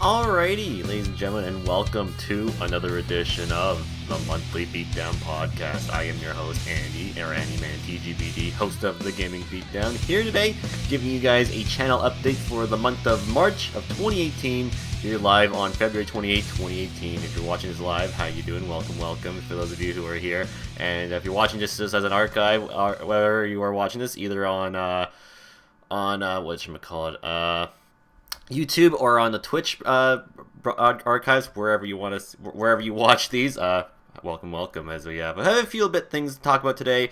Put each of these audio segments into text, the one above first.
Alrighty, ladies and gentlemen, and welcome to another edition of the Monthly Beatdown Podcast. I am your host, Andy, or Andy Man TGBD, host of the Gaming Beatdown, here today, giving you guys a channel update for the month of March of 2018, here live on February 28, 2018. If you're watching this live, how you doing? Welcome, for those of you who are here. And if you're watching just as an archive, whether you are watching this, either on whatchamacallit, YouTube or on the Twitch archives, wherever you watch these. Welcome, as we have a few things to talk about today.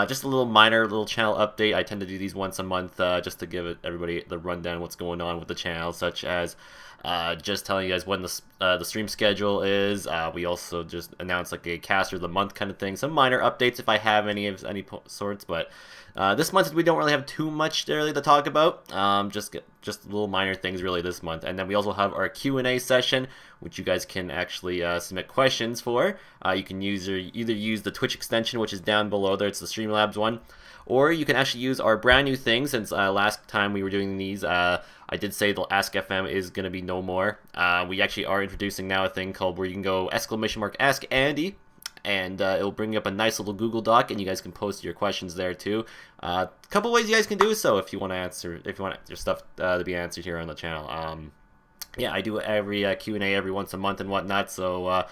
Just a little channel update. I tend to do these once a month, just to give everybody the rundown of what's going on with the channel, such as just telling you guys when the stream schedule is. We also just announced like a caster of the month kind of thing. Some minor updates if I have any sorts, but this month we don't really have too much really to talk about. Just little minor things really this month. And then we also have our Q&A session, which you guys can actually submit questions for. You can either use the Twitch extension, which is down below there. It's the Streamlabs one. Or you can actually use our brand new thing. Since last time we were doing these, I did say the Ask FM is going to be no more. We actually are introducing now a thing called where you can go !Ask Andy. And it'll bring up a nice little Google Doc, and you guys can post your questions there too. A couple ways you guys can do so if you want your stuff to be answered here on the channel. Yeah, I do every Q&A every once a month and whatnot. So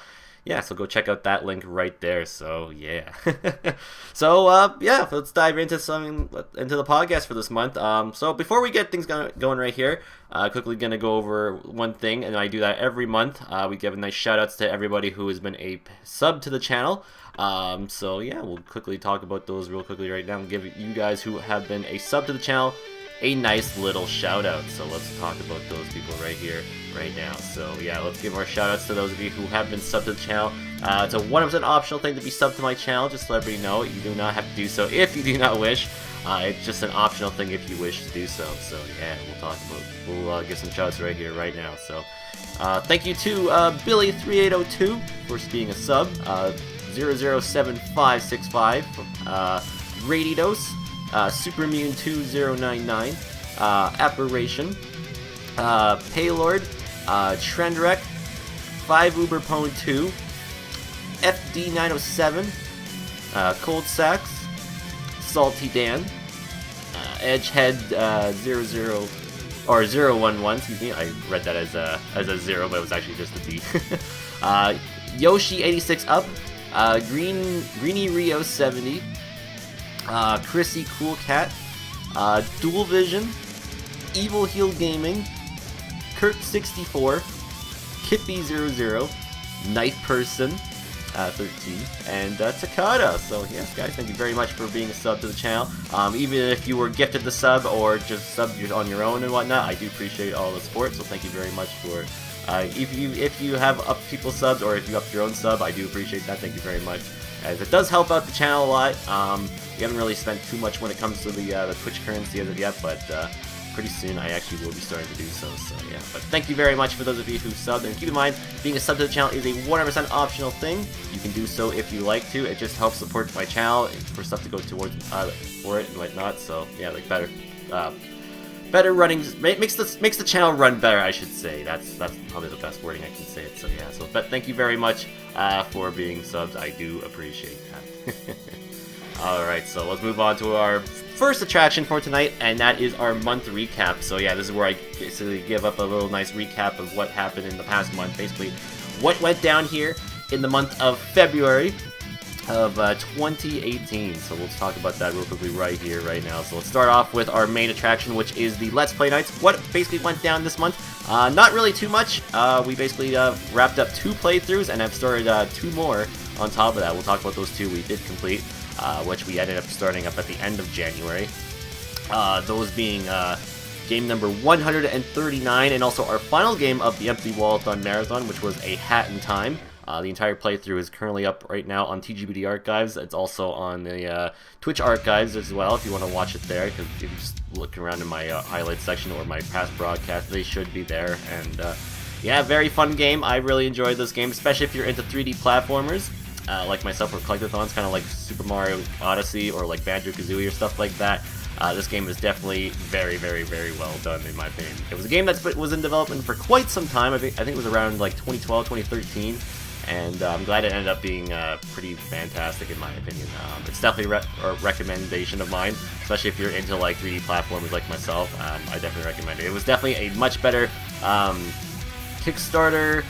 so go check out that link right there. So yeah, let's dive into the podcast for this month. So before we get things going right here, quickly gonna go over one thing, and I do that every month. We give nice shout outs to everybody who has been a sub to the channel. So yeah, we'll quickly talk about those real quickly right now and give you guys who have been a sub to the channel a nice little shout out. So let's talk about those people right here, right now. So yeah, let's give our shout outs to those of you who have been subbed to the channel. It's a 100% optional thing to be subbed to my channel, just to let everybody know. You do not have to do so if you do not wish. It's just an optional thing if you wish to do so. So yeah, we'll give some shout outs right here, right now. So thank you to Billy3802 for being a sub, 007565, Radidos, Supermune2099, Apparition, Paylord, Trendrek, 5uberpone2, FD907, Cold Sax, Salty Dan, Edgehead 011, excuse me, I read that as a 0, but it was actually just a D. Yoshi86 Up, Greeny Rio 70, Chrissy Cool Cat, Dual Vision, Evil Heel Gaming, Kurt64, Kippy00, Knife Person 13, and Takada. So yes, guys, thank you very much for being a sub to the channel. Even if you were gifted the sub or just subbed on your own and whatnot, I do appreciate all the support. So thank you very much for if you have up people subs or if you up your own sub, I do appreciate that. Thank you very much, as it does help out the channel a lot. We haven't really spent too much when it comes to the Twitch currency as of yet, but pretty soon I actually will be starting to do so. So yeah, but thank you very much for those of you who subbed, and keep in mind, being a sub to the channel is a 100% optional thing. You can do so if you like to. It just helps support my channel for stuff to go towards for it and whatnot. So yeah, like better running, makes the channel run better, I should say. That's probably the best wording I can say it. So yeah, but thank you very much for being subs. I do appreciate that. Alright, so let's move on to our first attraction for tonight, and that is our month recap. So yeah, this is where I basically give up a little nice recap of what happened in the past month, basically what went down here in the month of February of 2018. So we'll talk about that real quickly right here, right now. So let's start off with our main attraction, which is the Let's Play Nights. What basically went down this month? Not really too much. We basically wrapped up 2 playthroughs and have started 2 more on top of that. We'll talk about those 2 we did complete, which we ended up starting up at the end of January. Those being game number 139, and also our final game of the Empty Wallathon Marathon, which was a Hat in Time. The entire playthrough is currently up right now on TGBD Archives. It's also on the Twitch Archives as well, if you want to watch it there, because if you just look around in my highlights section or my past broadcasts, they should be there. And yeah, very fun game. I really enjoyed this game, especially if you're into 3D platformers, like myself, or collectathons, kind of like Super Mario Odyssey or like Banjo-Kazooie or stuff like that. This game is definitely very, very, very well done, in my opinion. It was a game that was in development for quite some time. I think it was around like 2012, 2013. And I'm glad it ended up being pretty fantastic in my opinion. It's definitely a recommendation of mine, especially if you're into like 3D platformers like myself. I definitely recommend it. It was definitely a much better Kickstarter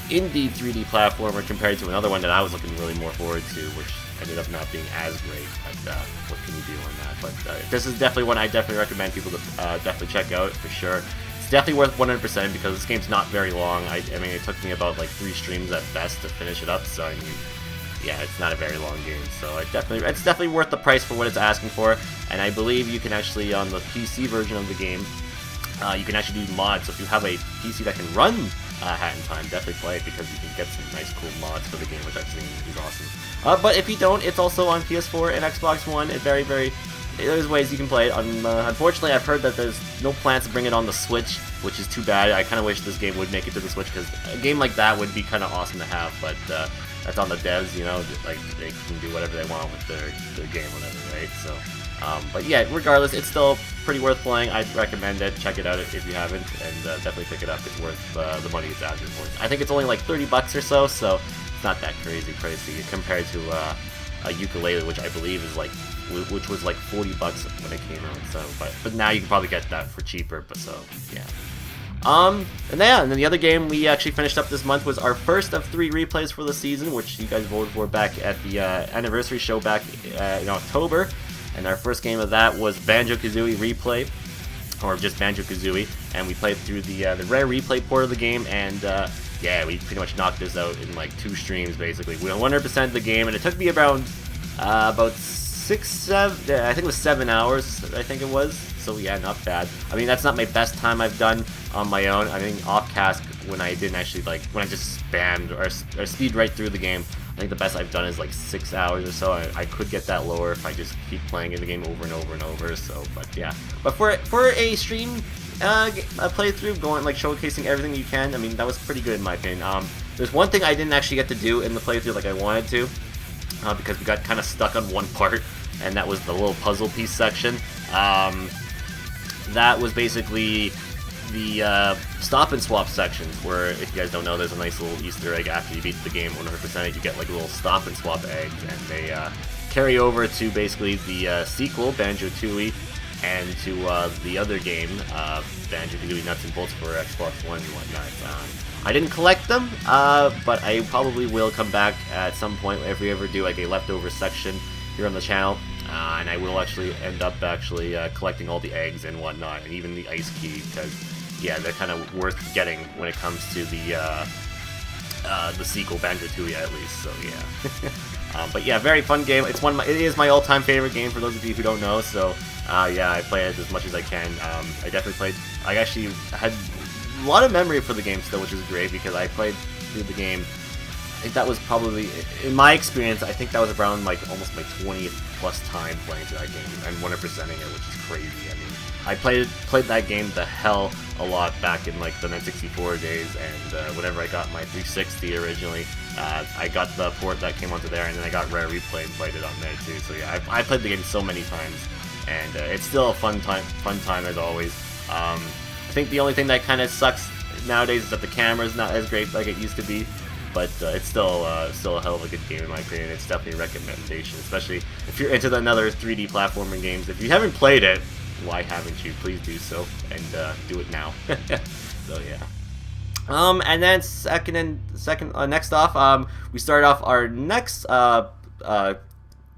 indie 3D platformer compared to another one that I was looking really more forward to, which ended up not being as great. But what can you do on that? But this is definitely one I definitely recommend people to definitely check out for sure. It's definitely worth 100% because this game's not very long. I mean, it took me about like 3 streams at best to finish it up. So I mean, yeah, it's not a very long game. So it's definitely worth the price for what it's asking for. And I believe you can actually, on the PC version of the game, you can actually do mods. So if you have a PC that can run Hat in Time, definitely play it because you can get some nice cool mods for the game, which I've seen is awesome. But if you don't, it's also on PS4 and Xbox One. It's there's ways you can play it. Unfortunately, I've heard that there's no plans to bring it on the Switch, which is too bad. I kind of wish this game would make it to the Switch because a game like that would be kind of awesome to have. But that's on the devs, you know, like they can do whatever they want with their game, whatever, right? So, but yeah, regardless, it's still pretty worth playing. I'd recommend it. Check it out if you haven't, and definitely pick it up. It's worth the money it's asking for. I think it's only like $30 or so, so it's not that crazy compared to a ukulele, which I believe is like, which was like $40 when it came out. So, but now you can probably get that for cheaper. But so yeah. And then the other game we actually finished up this month was our first of 3 replays for the season, which you guys voted for back at the anniversary show back in October. And our first game of that was Banjo-Kazooie Replay, or just Banjo-Kazooie, and we played through the rare replay port of the game, and yeah, we pretty much knocked this out in like 2 streams basically. We 100% the game, and it took me around about 7, I think it was 7 hours, I think it was. So yeah, not bad. I mean, that's not my best time I've done on my own. I think off-cast, when I didn't actually when I just spammed or speed right through the game, I think the best I've done is like 6 hours or so. I could get that lower if I just keep playing in the game over and over and over. So, but yeah. But for a stream a playthrough, going like showcasing everything you can, I mean, that was pretty good in my opinion. There's one thing I didn't actually get to do in the playthrough like I wanted to, because we got kind of stuck on one part, and that was the little puzzle piece section. That was basically the stop and swap sections, where, if you guys don't know, there's a nice little Easter egg after you beat the game 100%. You get like little stop and swap eggs, and they carry over to basically the sequel, Banjo-Tooie, and to the other game, Banjo-Kazooie Nuts and Bolts for Xbox One and whatnot. I didn't collect them, but I probably will come back at some point if we ever do like a leftover section here on the channel. And I will actually end up collecting all the eggs and whatnot, and even the ice key, because yeah, they're kind of worth getting when it comes to the sequel, Banjo-Tooie at least. So yeah, but yeah, very fun game. It is my all-time favorite game for those of you who don't know. So yeah, I play it as much as I can. I definitely played. I actually had a lot of memory for the game still, which is great because I played through the game. I think that was probably, in my experience, I think that was around like almost my 20th plus time playing through that game and 100%ing it, which is crazy. I mean, I played that game the hell a lot back in like the N64 days, and whenever I got my 360 originally, I got the port that came onto there, and then I got Rare Replay and played it on there too. So yeah, I played the game so many times, and it's still a fun time as always. I think the only thing that kind of sucks nowadays is that the camera's not as great like it used to be. But it's still a hell of a good game in my opinion. It's definitely a recommendation, especially if you're into another 3D platforming games. If you haven't played it, why haven't you? Please do so, and do it now. So yeah. And then next off, we start off our next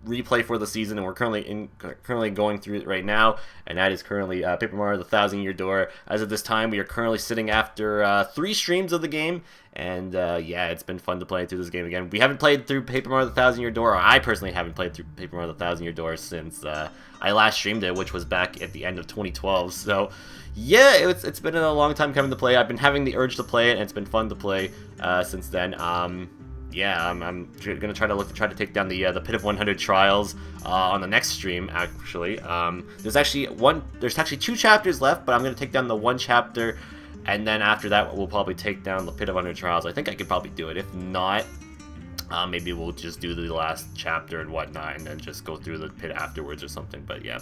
replay for the season, and we're currently going through it right now, and that is currently Paper Mario: The Thousand Year Door. As of this time, we are currently sitting after 3 streams of the game, and yeah, it's been fun to play through this game again. We haven't played through Paper Mario: The Thousand Year Door, or I personally haven't played through Paper Mario: The Thousand Year Door since I last streamed it, which was back at the end of 2012. So yeah, it's been a long time coming to play. I've been having the urge to play it, and it's been fun to play since then. Yeah, I'm gonna try to take down the Pit of 100 Trials on the next stream. Actually, there's actually 2 chapters left, but I'm gonna take down the 1 chapter, and then after that, we'll probably take down the Pit of 100 Trials. I think I could probably do it. If not, Maybe we'll just do the last chapter and whatnot, and then just go through the pit afterwards or something. But yeah,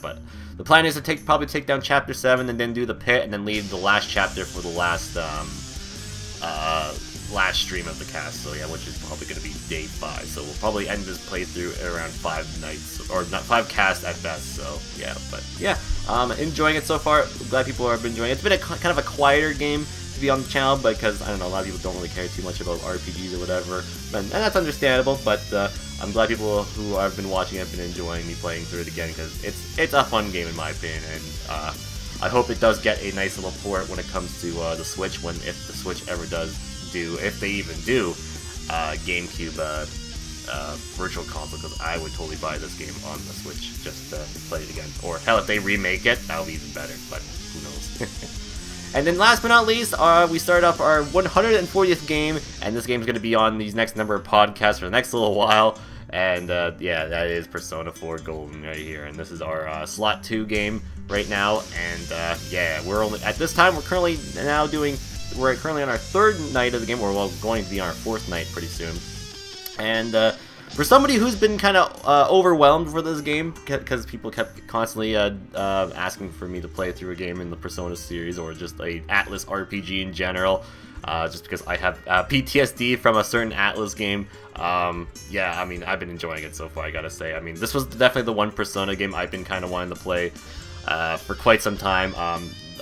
the plan is to probably take down chapter 7 and then do the pit, and then leave the last chapter for the last last stream of the cast. So yeah, which is probably going to be day 5. So we'll probably end this playthrough around 5 nights, or not 5 casts at best. So yeah, but yeah, enjoying it so far. Glad people have been enjoying it. It's been a kind of a quieter game to be on the channel, because I don't know, a lot of people don't really care too much about RPGs or whatever, and that's understandable. But I'm glad people who have been watching have been enjoying me playing through it again, because it's a fun game in my opinion, and I hope it does get a nice little port when it comes to the Switch, if the Switch ever does do, if they even do, GameCube Virtual Console, because I would totally buy this game on the Switch just to play it again. Or hell, if they remake it, that'll be even better, but who knows. And then last but not least, we started off our 140th game, and this game's going to be on these next number of podcasts for the next little while. And yeah, that is Persona 4 Golden right here, and this is our slot 2 game right now. And yeah, we're only at this time we're currently on our 3rd night of the game, or well, going to be on our 4th night pretty soon. And for somebody who's been kind of overwhelmed for this game, because people kept constantly asking for me to play through a game in the Persona series, or just a Atlas RPG in general, just because I have PTSD from a certain Atlas game. Yeah, I mean, I've been enjoying it so far, I gotta say. I mean, this was definitely the one Persona game I've been kind of wanting to play for quite some time.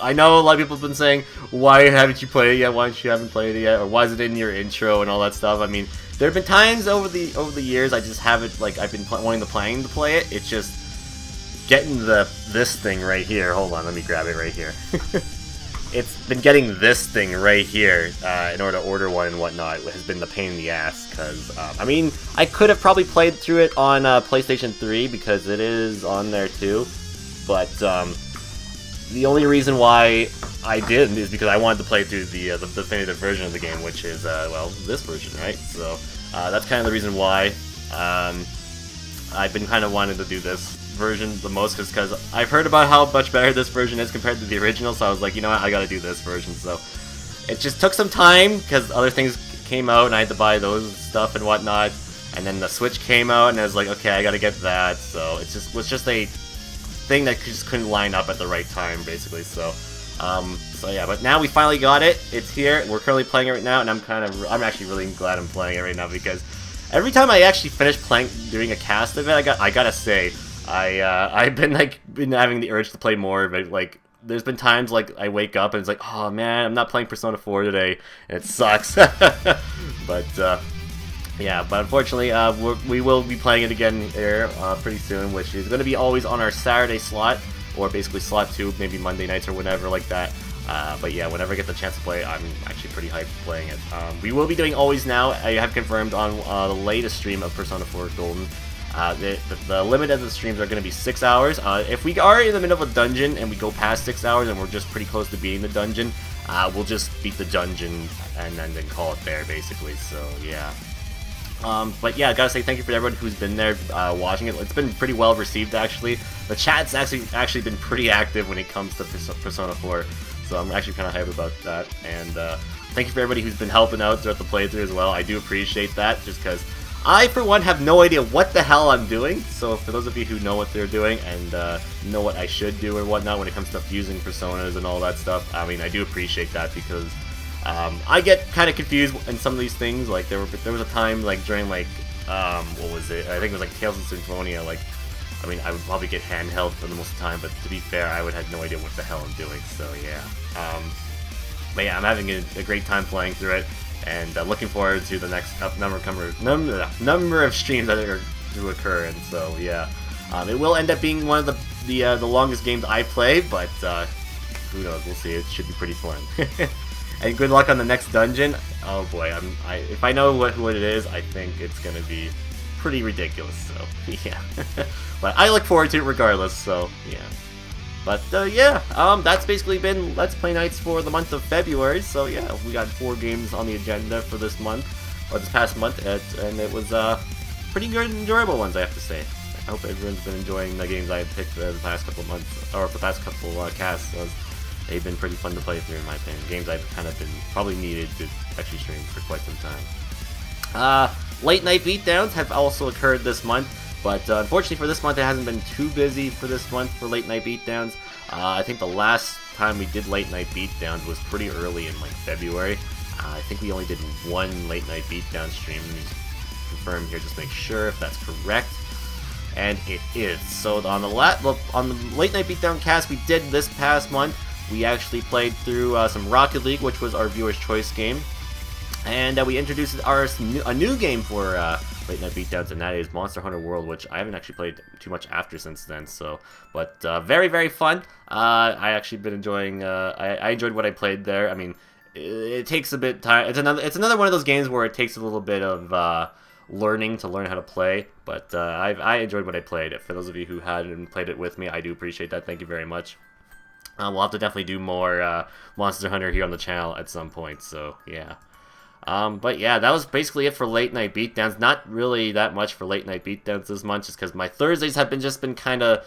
I know a lot of people have been saying, why haven't you played it yet? Why haven't played it yet? Or why is it in your intro and all that stuff? I mean, there have been times over the years I just haven't, like, I've been wanting to play it. It's just getting this thing right here. Hold on, let me grab it right here. It's been getting this thing right here in order to order one and whatnot. It has been the pain in the ass, because I mean, I could have probably played through it on PlayStation 3, because it is on there too, but the only reason why I didn't is because I wanted to play through the definitive version of the game, which is, well, this version, right? So that's kind of the reason why I've been kind of wanting to do this version the most, because I've heard about how much better this version is compared to the original, so I was like, you know what, I gotta do this version. So it just took some time, because other things came out, and I had to buy those stuff and whatnot, and then the Switch came out, and I was like, okay, I gotta get that, so it was just a thing that just couldn't line up at the right time, basically. So yeah, but now we finally got it. It's here. We're currently playing it right now, and I'm actually really glad I'm playing it right now, because every time I actually finish doing a cast of it, I gotta say, I've been having the urge to play more of it. Like, there's been times like I wake up and it's like, oh man, I'm not playing Persona 4 today, and it sucks. But yeah, but unfortunately, we will be playing it again here pretty soon, which is going to be always on our Saturday slot, or basically slot 2, maybe Monday nights or whatever like that. But yeah, whenever I get the chance to play, I'm actually pretty hyped playing it. We will be doing always now. I have confirmed on the latest stream of Persona 4 Golden. The limit of the streams are going to be 6 hours. If we are in the middle of a dungeon and we go past 6 hours and we're just pretty close to beating the dungeon, we'll just beat the dungeon and then call it there, basically. So yeah. But yeah, I gotta say thank you for everyone who's been there watching it. It's been pretty well received, actually. The chat's actually been pretty active when it comes to Persona 4, so I'm actually kind of hyped about that. And thank you for everybody who's been helping out throughout the playthrough as well. I do appreciate that, just because I, for one, have no idea what the hell I'm doing. So for those of you who know what they're doing and know what I should do and whatnot when it comes to fusing personas and all that stuff, I mean, I do appreciate that, because I get kind of confused in some of these things. Like there was a time like during like what was it? I think it was like Tales of Symphonia. Like, I mean, I would probably get handheld for the most of the time, but to be fair, I would have no idea what the hell I'm doing. So yeah, but yeah, I'm having a great time playing through it, and looking forward to the next number of streams that are to occur. And so yeah, it will end up being one of the longest games I play, but who knows? We'll see. It should be pretty fun. And good luck on the next dungeon. Oh boy, if I know what it is, I think it's gonna be pretty ridiculous. So yeah, but I look forward to it regardless. So yeah, but yeah, that's basically been Let's Play Nights for the month of February. So yeah, we got 4 games on the agenda for this month, or this past month, and it was pretty good and enjoyable ones, I have to say. I hope everyone's been enjoying the games I picked the past couple months, or the past couple casts. So they've been pretty fun to play through, in my opinion. Games I've kind of been probably needed to actually stream for quite some time. Late night beatdowns have also occurred this month, but unfortunately for this month, it hasn't been too busy for this month for late night beatdowns. I think the last time we did late night beatdowns was pretty early in like February. I think we only did one late night beatdown stream. Let me confirm here, just make sure if that's correct. And it is. So on the late night beatdown cast we did this past month, we actually played through some Rocket League, which was our viewer's choice game, and we introduced a new game for late night beatdowns, and that is Monster Hunter World, which I haven't actually played too much after since then. So, but very, very fun. I actually been enjoying. I enjoyed what I played there. I mean, it takes a bit time. It's another one of those games where it takes a little bit of learning to learn how to play, but I enjoyed what I played. For those of you who hadn't played it with me, I do appreciate that. Thank you very much. We'll have to definitely do more Monster Hunter here on the channel at some point, so yeah. But yeah, that was basically it for late night beatdowns. Not really that much for late night beatdowns this month, just because my Thursdays have been kind of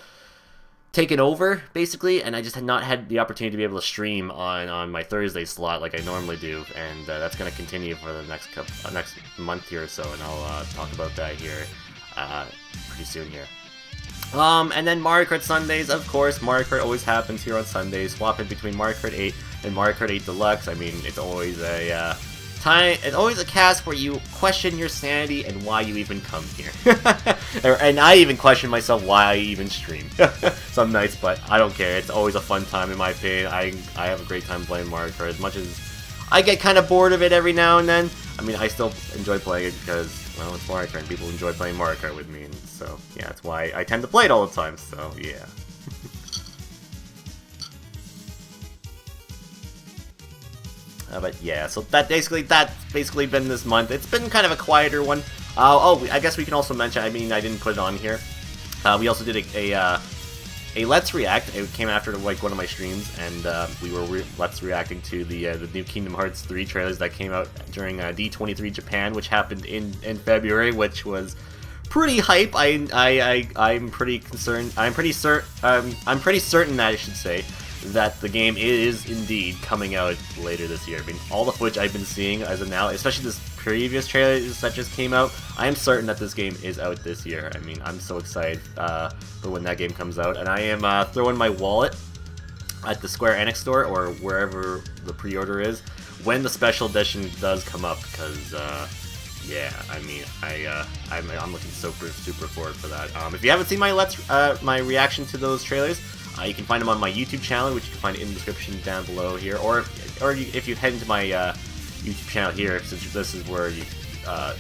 taken over, basically, and I just had not had the opportunity to be able to stream on my Thursday slot like I normally do, and that's going to continue for the next month here or so, and I'll talk about that here pretty soon here. And then Mario Kart Sundays, of course. Mario Kart always happens here on Sundays, swapping between Mario Kart 8 and Mario Kart 8 Deluxe. I mean, it's always a it's always a cast where you question your sanity and why you even come here. And I even question myself why I even stream some nights, but I don't care. It's always a fun time in my opinion. I have a great time playing Mario Kart, as much as I get kind of bored of it every now and then. I mean, I still enjoy playing it because, well, it's Mario Kart and people enjoy playing Mario Kart with me, and so yeah, that's why I tend to play it all the time, so yeah. But yeah, so that's basically been this month. It's been kind of a quieter one. I guess we can also mention, I mean, I didn't put it on here. We also did a Let's React. It came after like one of my streams, and we were Let's Reacting to the new Kingdom Hearts 3 trailers that came out during D23 Japan, which happened in February, which was pretty hype. I'm pretty concerned. I'm pretty certain that I should say that the game is indeed coming out later this year. I mean, all the footage I've been seeing as of now, especially this previous trailer that just came out, I am certain that this game is out this year. I mean, I'm so excited for when that game comes out, and I am throwing my wallet at the Square Enix store or wherever the pre-order is when the special edition does come up, because yeah, I mean, I'm looking super forward for that. If you haven't seen my reaction to those trailers, you can find them on my YouTube channel, which you can find in the description down below here, or if you head into my YouTube channel here, since this is where the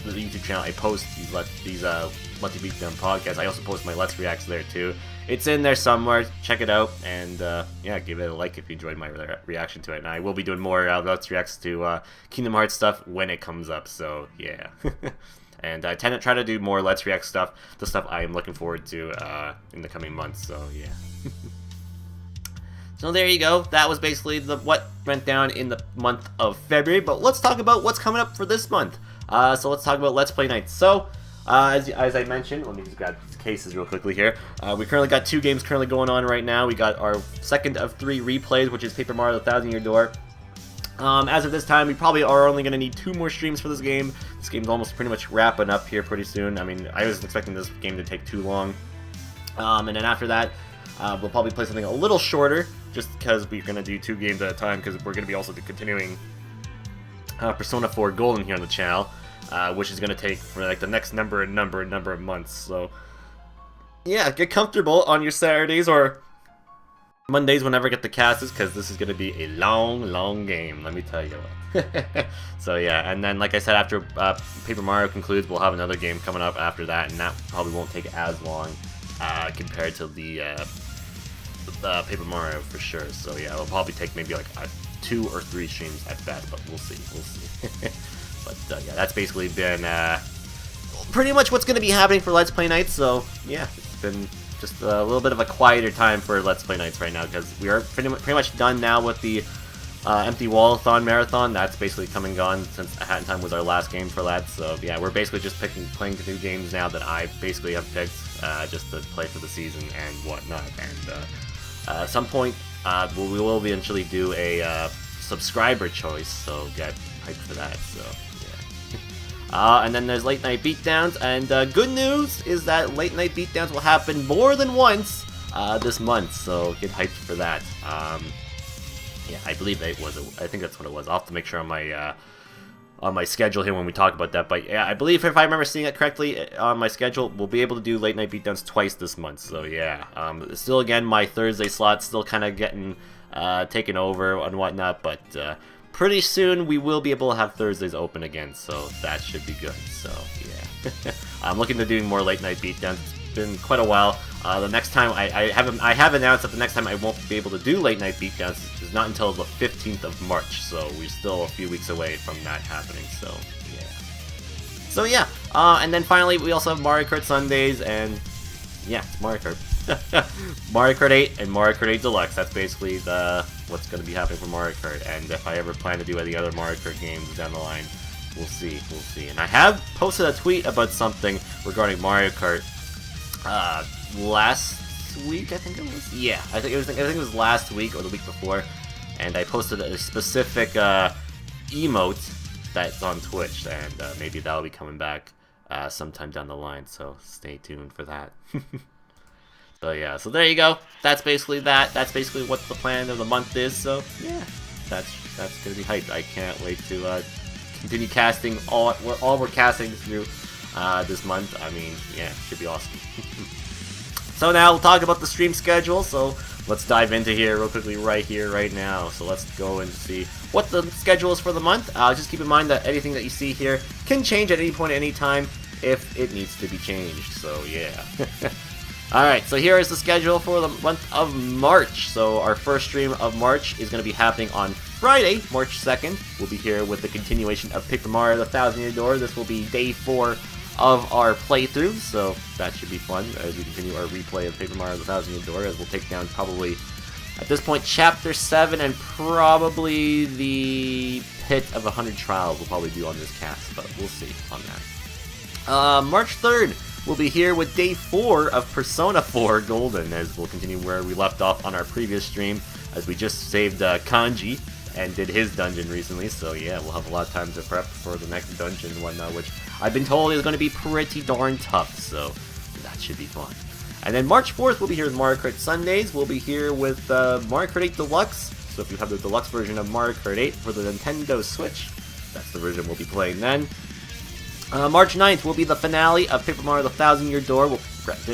YouTube channel I post these Monthly Beadown Podcasts. I also post my Let's Reacts there too. It's in there somewhere. Check it out, and yeah, give it a like if you enjoyed my reaction to it. And I will be doing more Let's Reacts to Kingdom Hearts stuff when it comes up. So yeah. And I tend to try to do more Let's React stuff, the stuff I am looking forward to in the coming months. So yeah. So there you go. That was basically what went down in the month of February. But let's talk about what's coming up for this month. So let's talk about Let's Play nights. So as I mentioned, let me just grab these cases real quickly here. We currently got 2 games currently going on right now. We got our second of 3 replays, which is Paper Mario: The Thousand Year Door. As of this time, we probably are only going to need 2 more streams for this game. This game's almost pretty much wrapping up here pretty soon. I mean, I wasn't expecting this game to take too long. And then after that, we'll probably play something a little shorter, just because we're going to do 2 games at a time, because we're going to be also continuing Persona 4 Golden here on the channel, which is going to take for like the next number of months. So yeah, get comfortable on your Saturdays or Mondays whenever I get the casts, because this is going to be a long game, let me tell you what. So yeah, and then like I said, after Paper Mario concludes, we'll have another game coming up after that, and that probably won't take as long compared to the Paper Mario for sure. So yeah, it'll probably take maybe like 2 or 3 streams at best, but we'll see. But yeah, that's basically been pretty much what's going to be happening for Let's Play nights. So yeah, it's been just a little bit of a quieter time for Let's Play nights right now, because we are pretty much done now with the Empty Wallathon Marathon. That's basically come and gone, since A Hat in Time was our last game for that. So yeah, we're basically just playing the new games now that I basically have picked just to play for the season and whatnot. And at some point, we will eventually do a subscriber choice, so get hyped for that. So yeah. And then there's late night beatdowns, and good news is that late night beatdowns will happen more than once this month, so get hyped for that. Yeah, I believe it was. I think that's what it was. I'll have to make sure on my schedule here when we talk about that. But yeah, I believe if I remember seeing it correctly on my schedule, we'll be able to do late night beatdowns twice this month. So yeah, still again my Thursday slot still kind of getting taken over and whatnot, but pretty soon we will be able to have Thursdays open again. So that should be good. So yeah, I'm looking to doing more late night beatdowns. It's been quite a while. The next time I have announced that the next time I won't be able to do late night beatdowns is not until the 15th of March, so we're still a few weeks away from that happening. So yeah, and then finally we also have Mario Kart Sundays, and yeah, it's Mario Kart. Mario Kart 8 and Mario Kart 8 Deluxe. That's basically what's going to be happening for Mario Kart. And if I ever plan to do any other Mario Kart games down the line, we'll see. And I have posted a tweet about something regarding Mario Kart. Last week, I think it was. Yeah, I think it was last week or the week before, and I posted a specific emote that's on Twitch, and maybe that'll be coming back sometime down the line. So stay tuned for that. So yeah, so there you go. That's basically that. That's basically what the plan of the month is. So yeah, that's gonna be hyped. I can't wait to continue casting all we're casting through this month. I mean, yeah, should be awesome. So now we'll talk about the stream schedule, so let's dive into here real quickly right now. So let's go and see what the schedule is for the month. Just keep in mind that anything that you see here can change at any point at any time if it needs to be changed, so yeah. Alright, so here is the schedule for the month of March. So our first stream of March is going to be happening on Friday, March 2nd. We'll be here with the continuation of Paper Mario: The Thousand Year Door. This will be day 4 of our playthrough, so that should be fun as we continue our replay of Paper Mario: The Thousand Year Door, as we'll take down probably, at this point, Chapter 7 and probably the Pit of 100 Trials we'll probably do on this cast, but we'll see on that. March 3rd, we'll be here with day 4 of Persona 4 Golden, as we'll continue where we left off on our previous stream, as we just saved Kanji and did his dungeon recently, so yeah, we'll have a lot of time to prep for the next dungeon and whatnot, which I've been told is going to be pretty darn tough, so that should be fun. And then March 4th, we'll be here with Mario Kart Sundays. We'll be here with Mario Kart 8 Deluxe, so if you have the deluxe version of Mario Kart 8 for the Nintendo Switch, that's the version we'll be playing then. March 9th will be the finale of Paper Mario: The Thousand Year Door. We'll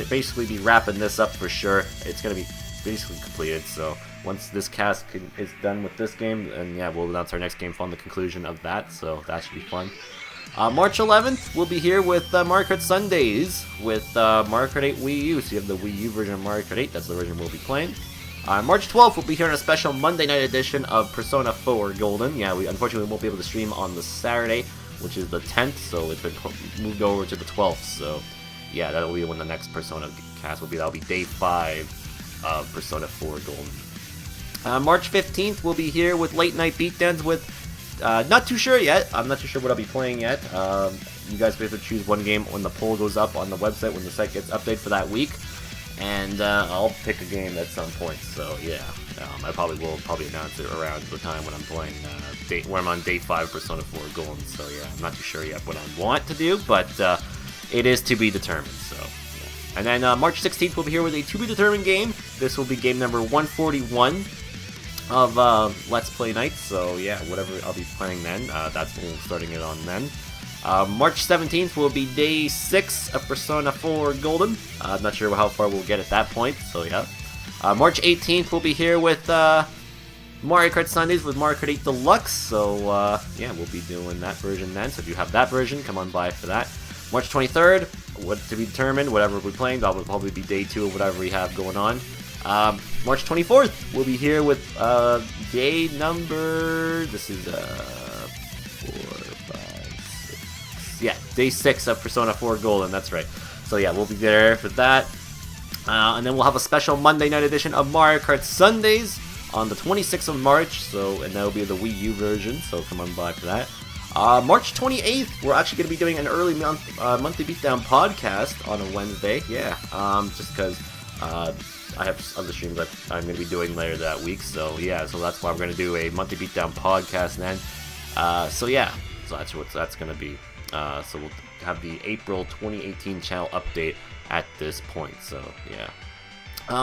basically be wrapping this up for sure. It's going to be basically completed, so once this cast is done with this game, and yeah, we'll announce our next game on the conclusion of that, so that should be fun. March 11th, we'll be here with Mario Kart Sundays with Mario Kart 8 Wii U. So you have the Wii U version of Mario Kart 8, that's the version we'll be playing. March 12th, we'll be here in a special Monday night edition of Persona 4 Golden. Yeah, we unfortunately won't be able to stream on the Saturday, which is the 10th, so it's been moved over to the 12th. So yeah, that'll be when the next Persona cast will be. That'll be day 5 of Persona 4 Golden. March 15th, we'll be here with Late Night Beatdowns with, not too sure yet. I'm not too sure what I'll be playing yet. You guys will have to choose one game when the poll goes up on the website, when the site gets updated for that week. And I'll pick a game at some point, so yeah. I will probably announce it around the time when I'm playing, when I'm on day 5 Persona 4 Golden, so yeah, I'm not too sure yet what I want to do, but it is to be determined, so yeah. And then March 16th, we'll be here with a to-be-determined game. This will be game number 141 of Let's Play Night, so yeah, whatever I'll be playing then, that's when we're starting it on then. March 17th will be day 6 of Persona 4 Golden. I'm not sure how far we'll get at that point, so yeah. March 18th, we'll be here with Mario Kart Sundays with Mario Kart 8 Deluxe, so yeah, we'll be doing that version then, so if you have that version, come on by for that. March 23rd, what to be determined, whatever we're playing, that will probably be day 2 of whatever we have going on. March 24th, we'll be here with day number, this is 4, 5, 6, yeah, day 6 of Persona 4 Golden, that's right. So yeah, we'll be there for that. And then we'll have a special Monday night edition of Mario Kart Sundays on the 26th of March, and that'll be the Wii U version, so come on by for that. March 28th, we're actually going to be doing an early Monthly Beatdown podcast on a Wednesday, yeah, just because I have other streams that I'm going to be doing later that week, so yeah, so that's why we're going to do a Monthly Beatdown podcast then. So yeah, so that's what that's going to be. So we'll have the April 2018 channel update at this point. So yeah.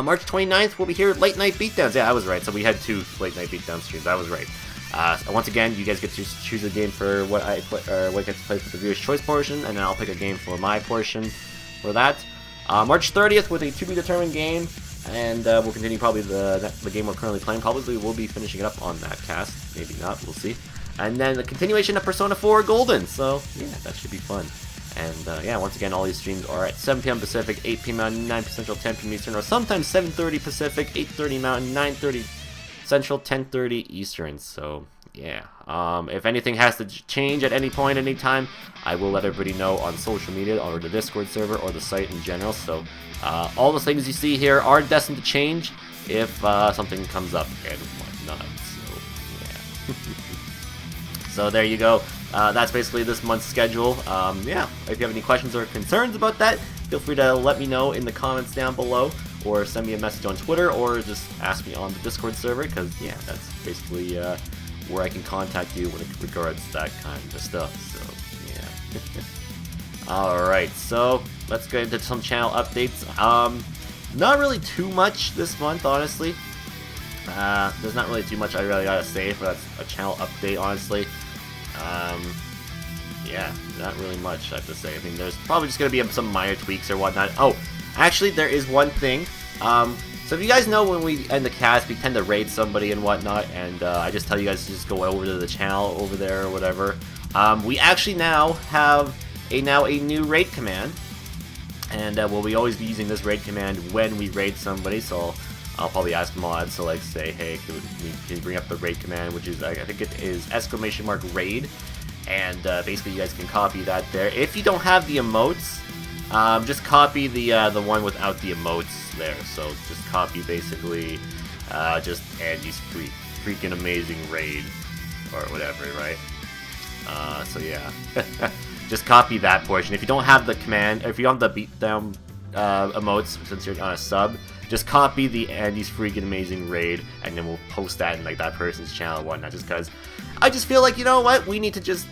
March 29th, we'll be here late night beatdowns. Yeah, I was right. So we had 2 late night beatdown streams. I was right. Once again, you guys get to choose a game for what I play, or what gets to play for the viewer's choice portion, and then I'll pick a game for my portion for that. March 30th with a to be determined game, and we'll continue probably the game we're currently playing. Probably we'll be finishing it up on that cast. Maybe not. We'll see. And then the continuation of Persona 4 Golden. So yeah, that should be fun. And yeah, once again, all these streams are at 7 p.m. Pacific, 8 p.m. Mountain, 9 p.m. Central, 10 p.m. Eastern, or sometimes 7:30 Pacific, 8:30 Mountain, 9:30 Central, 10:30 Eastern. So yeah, if anything has to change at any point, anytime, I will let everybody know on social media or the Discord server or the site in general. So all the things you see here are destined to change if something comes up and whatnot. So yeah. So there you go. That's basically this month's schedule. Yeah, if you have any questions or concerns about that, feel free to let me know in the comments down below, or send me a message on Twitter, or just ask me on the Discord server, because yeah, that's basically where I can contact you when it regards that kind of stuff. So yeah. Alright, so let's get into some channel updates. Not really too much this month, honestly. There's not really too much I really gotta say for a channel update, honestly. Yeah, not really much I have to say. I mean, there's probably just gonna be some minor tweaks or whatnot. Oh, actually, there is one thing. So if you guys know, when we end the cast, we tend to raid somebody and whatnot, and I just tell you guys to just go over to the channel over there or whatever. We actually now have a new raid command, and we'll always be using this raid command when we raid somebody. So I'll probably ask mods to like say, hey, can you bring up the raid command, which is, I think it is !raid, and basically you guys can copy that there. If you don't have the emotes, just copy the one without the emotes there. So just copy basically just Andy's freaking amazing raid or whatever, right? So yeah, just copy that portion. If you don't have the command, if you don't have the beatdown emotes, since you're on a sub, just copy the Andy's freaking amazing raid, and then we'll post that in like that person's channel and whatnot. Just because I just feel like, you know what, we need to just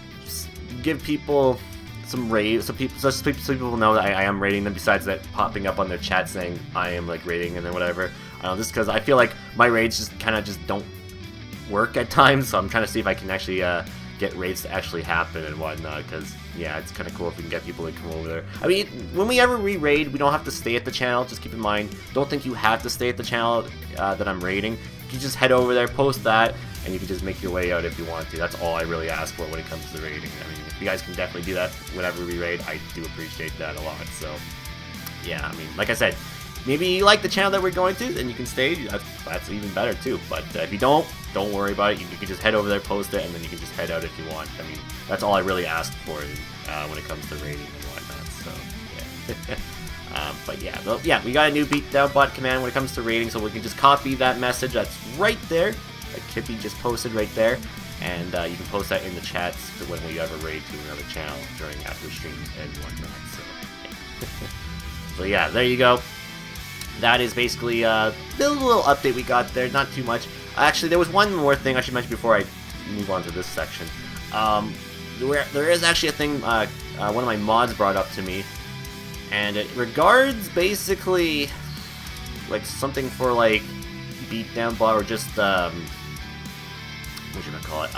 give people some raid, so people know that I am raiding them. Besides that, popping up on their chat saying I am like raiding and then whatever. Just because I feel like my raids just kind of just don't work at times. So I'm trying to see if I can actually get raids to actually happen and whatnot, because yeah, it's kind of cool if we can get people to come over there. I mean, when we ever re-raid, we don't have to stay at the channel. Just keep in mind, don't think you have to stay at the channel that I'm raiding. You can just head over there, post that, and you can just make your way out if you want to. That's all I really ask for when it comes to raiding. I mean, if you guys can definitely do that whenever we raid, I do appreciate that a lot. So yeah, I mean, like I said, maybe you like the channel that we're going to, then you can stay. That's even better too. But if you don't worry about it. You can just head over there, post it, and then you can just head out if you want. I mean, that's all I really ask for when it comes to raiding and whatnot. So yeah. But yeah, we got a new Beatdown bot command when it comes to raiding, so we can just copy that message that's right there, that Kippy just posted right there, and you can post that in the chats for when we ever raid to another channel during after streams and whatnot. So yeah. So yeah, there you go. That is basically the little update we got there. Not too much. Actually, there was one more thing I should mention before I move on to this section. There is actually a thing one of my mods brought up to me, and it regards basically like something for like Beatdown bot, or just what should I call it?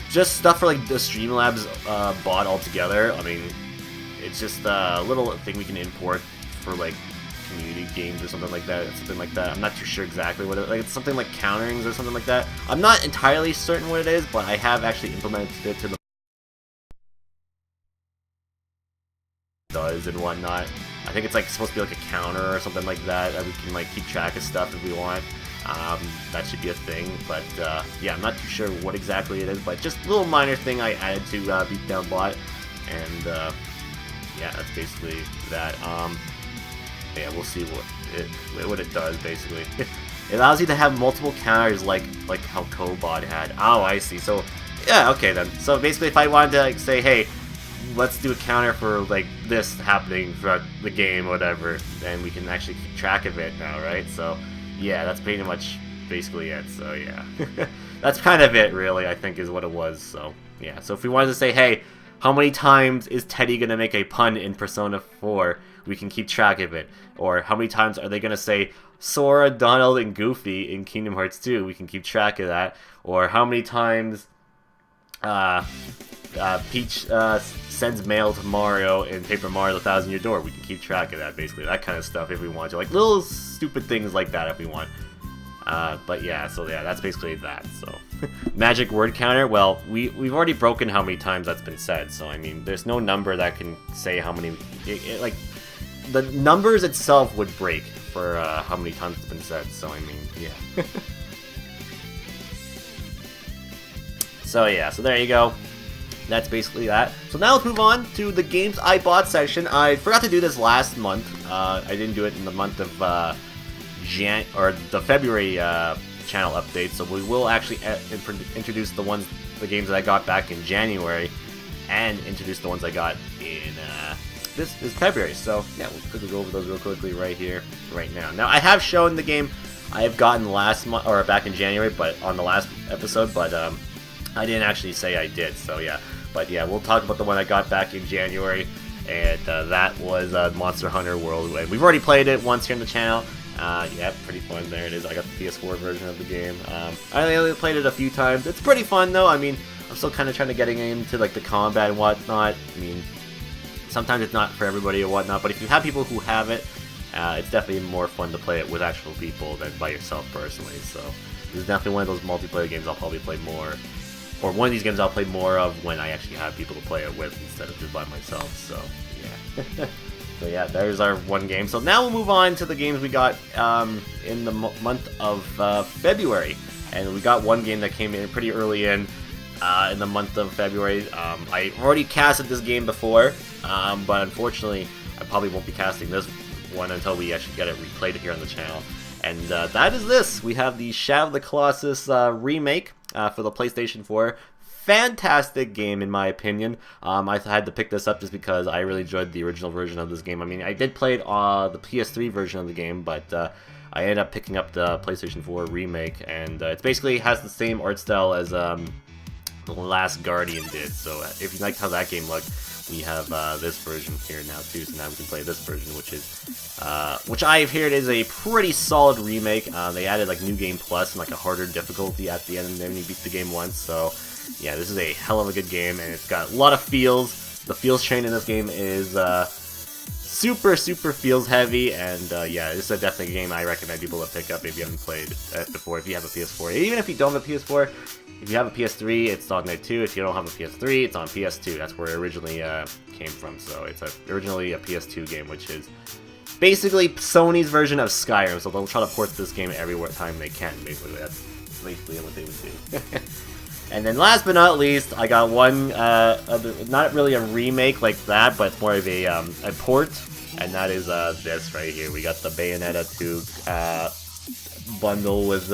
Just stuff for like the Streamlabs bot altogether. I mean, it's just a little thing we can import for like community games or something like that. I'm not too sure exactly what it, like, it's something like counterings or something like that. I'm not entirely certain what it is, but I have actually implemented it to the does and whatnot. I think it's like supposed to be like a counter or something like that we can like keep track of stuff if we want. That should be a thing, but yeah, I'm not too sure what exactly it is, but just a little minor thing I added to Beatdown bot, and yeah, that's basically that. Yeah, we'll see what it does, basically. It allows you to have multiple counters like how Cobot had. Oh, I see. So, yeah, okay then. So basically, if I wanted to like say, hey, let's do a counter for like this happening throughout the game, whatever, then we can actually keep track of it now, right? So, yeah, that's pretty much basically it. So, yeah. That's kind of it, really, I think is what it was. So, yeah. So if we wanted to say, hey, how many times is Teddy gonna make a pun in Persona 4? We can keep track of it. Or how many times are they gonna say Sora, Donald, and Goofy in Kingdom Hearts 2? We can keep track of that. Or how many times Peach sends mail to Mario in Paper Mario the Thousand Year Door? We can keep track of that, basically. That kind of stuff if we want to. Like, little stupid things like that if we want. But yeah, so yeah, that's basically that. So magic word counter. Well, we've already broken how many times that's been said. So I mean, there's no number that can say how many. Like the numbers itself would break for how many times it's been said. So I mean, yeah. So yeah, so there you go. That's basically that. So now let's move on to the games I bought section. I forgot to do this last month. I didn't do it in the month of the February channel update. So we will actually introduce the games that I got back in January, and introduce the ones I got in this February. So yeah, we'll quickly go over those real quickly right here, right now. Now I have shown the game I have gotten last month or back in January, but on the last episode, but I didn't actually say I did. So yeah, but yeah, we'll talk about the one I got back in January, and that was Monster Hunter World. And we've already played it once here on the channel. Yeah, pretty fun. There it is. I got the PS4 version of the game. I only played it a few times. It's pretty fun though. I mean, I'm still kind of trying to get into like the combat and whatnot. I mean, sometimes it's not for everybody or whatnot, but if you have people who have it, it's definitely more fun to play it with actual people than by yourself personally. So this is definitely one of those multiplayer games I'll probably play more, or one of these games I'll play more of when I actually have people to play it with instead of just by myself. So yeah. So yeah, there's our one game. So now we'll move on to the games we got in the month of February. And we got one game that came in pretty early in the month of February. I already casted this game before, but unfortunately I probably won't be casting this one until we actually get it replayed here on the channel. And that is this. We have the Shadow of the Colossus remake for the PlayStation 4. Fantastic game in my opinion. I had to pick this up just because I really enjoyed the original version of this game. I mean, I did play it on the PS3 version of the game, but I ended up picking up the PlayStation 4 remake, and it basically has the same art style as The Last Guardian did. So if you liked how that game looked, we have this version here now too. So now we can play this version, which I've heard is a pretty solid remake. They added like New Game Plus and like a harder difficulty at the end, and then you beat the game once. So yeah, this is a hell of a good game, and it's got a lot of feels. The feels train in this game is super feels heavy, and yeah, this is definitely a game I recommend people to pick up if you haven't played it before, if you have a PS4. Even if you don't have a PS4, if you have a PS3, it's on there too. If you don't have a PS3, it's on PS2. That's where it originally came from. So it's originally a PS2 game, which is basically Sony's version of Skyrim. So they'll try to port this game every time they can, basically. That's basically what they would do. And then last but not least, I got one, not really a remake like that, but it's more of a port, and that is this right here. We got the Bayonetta 2 bundle with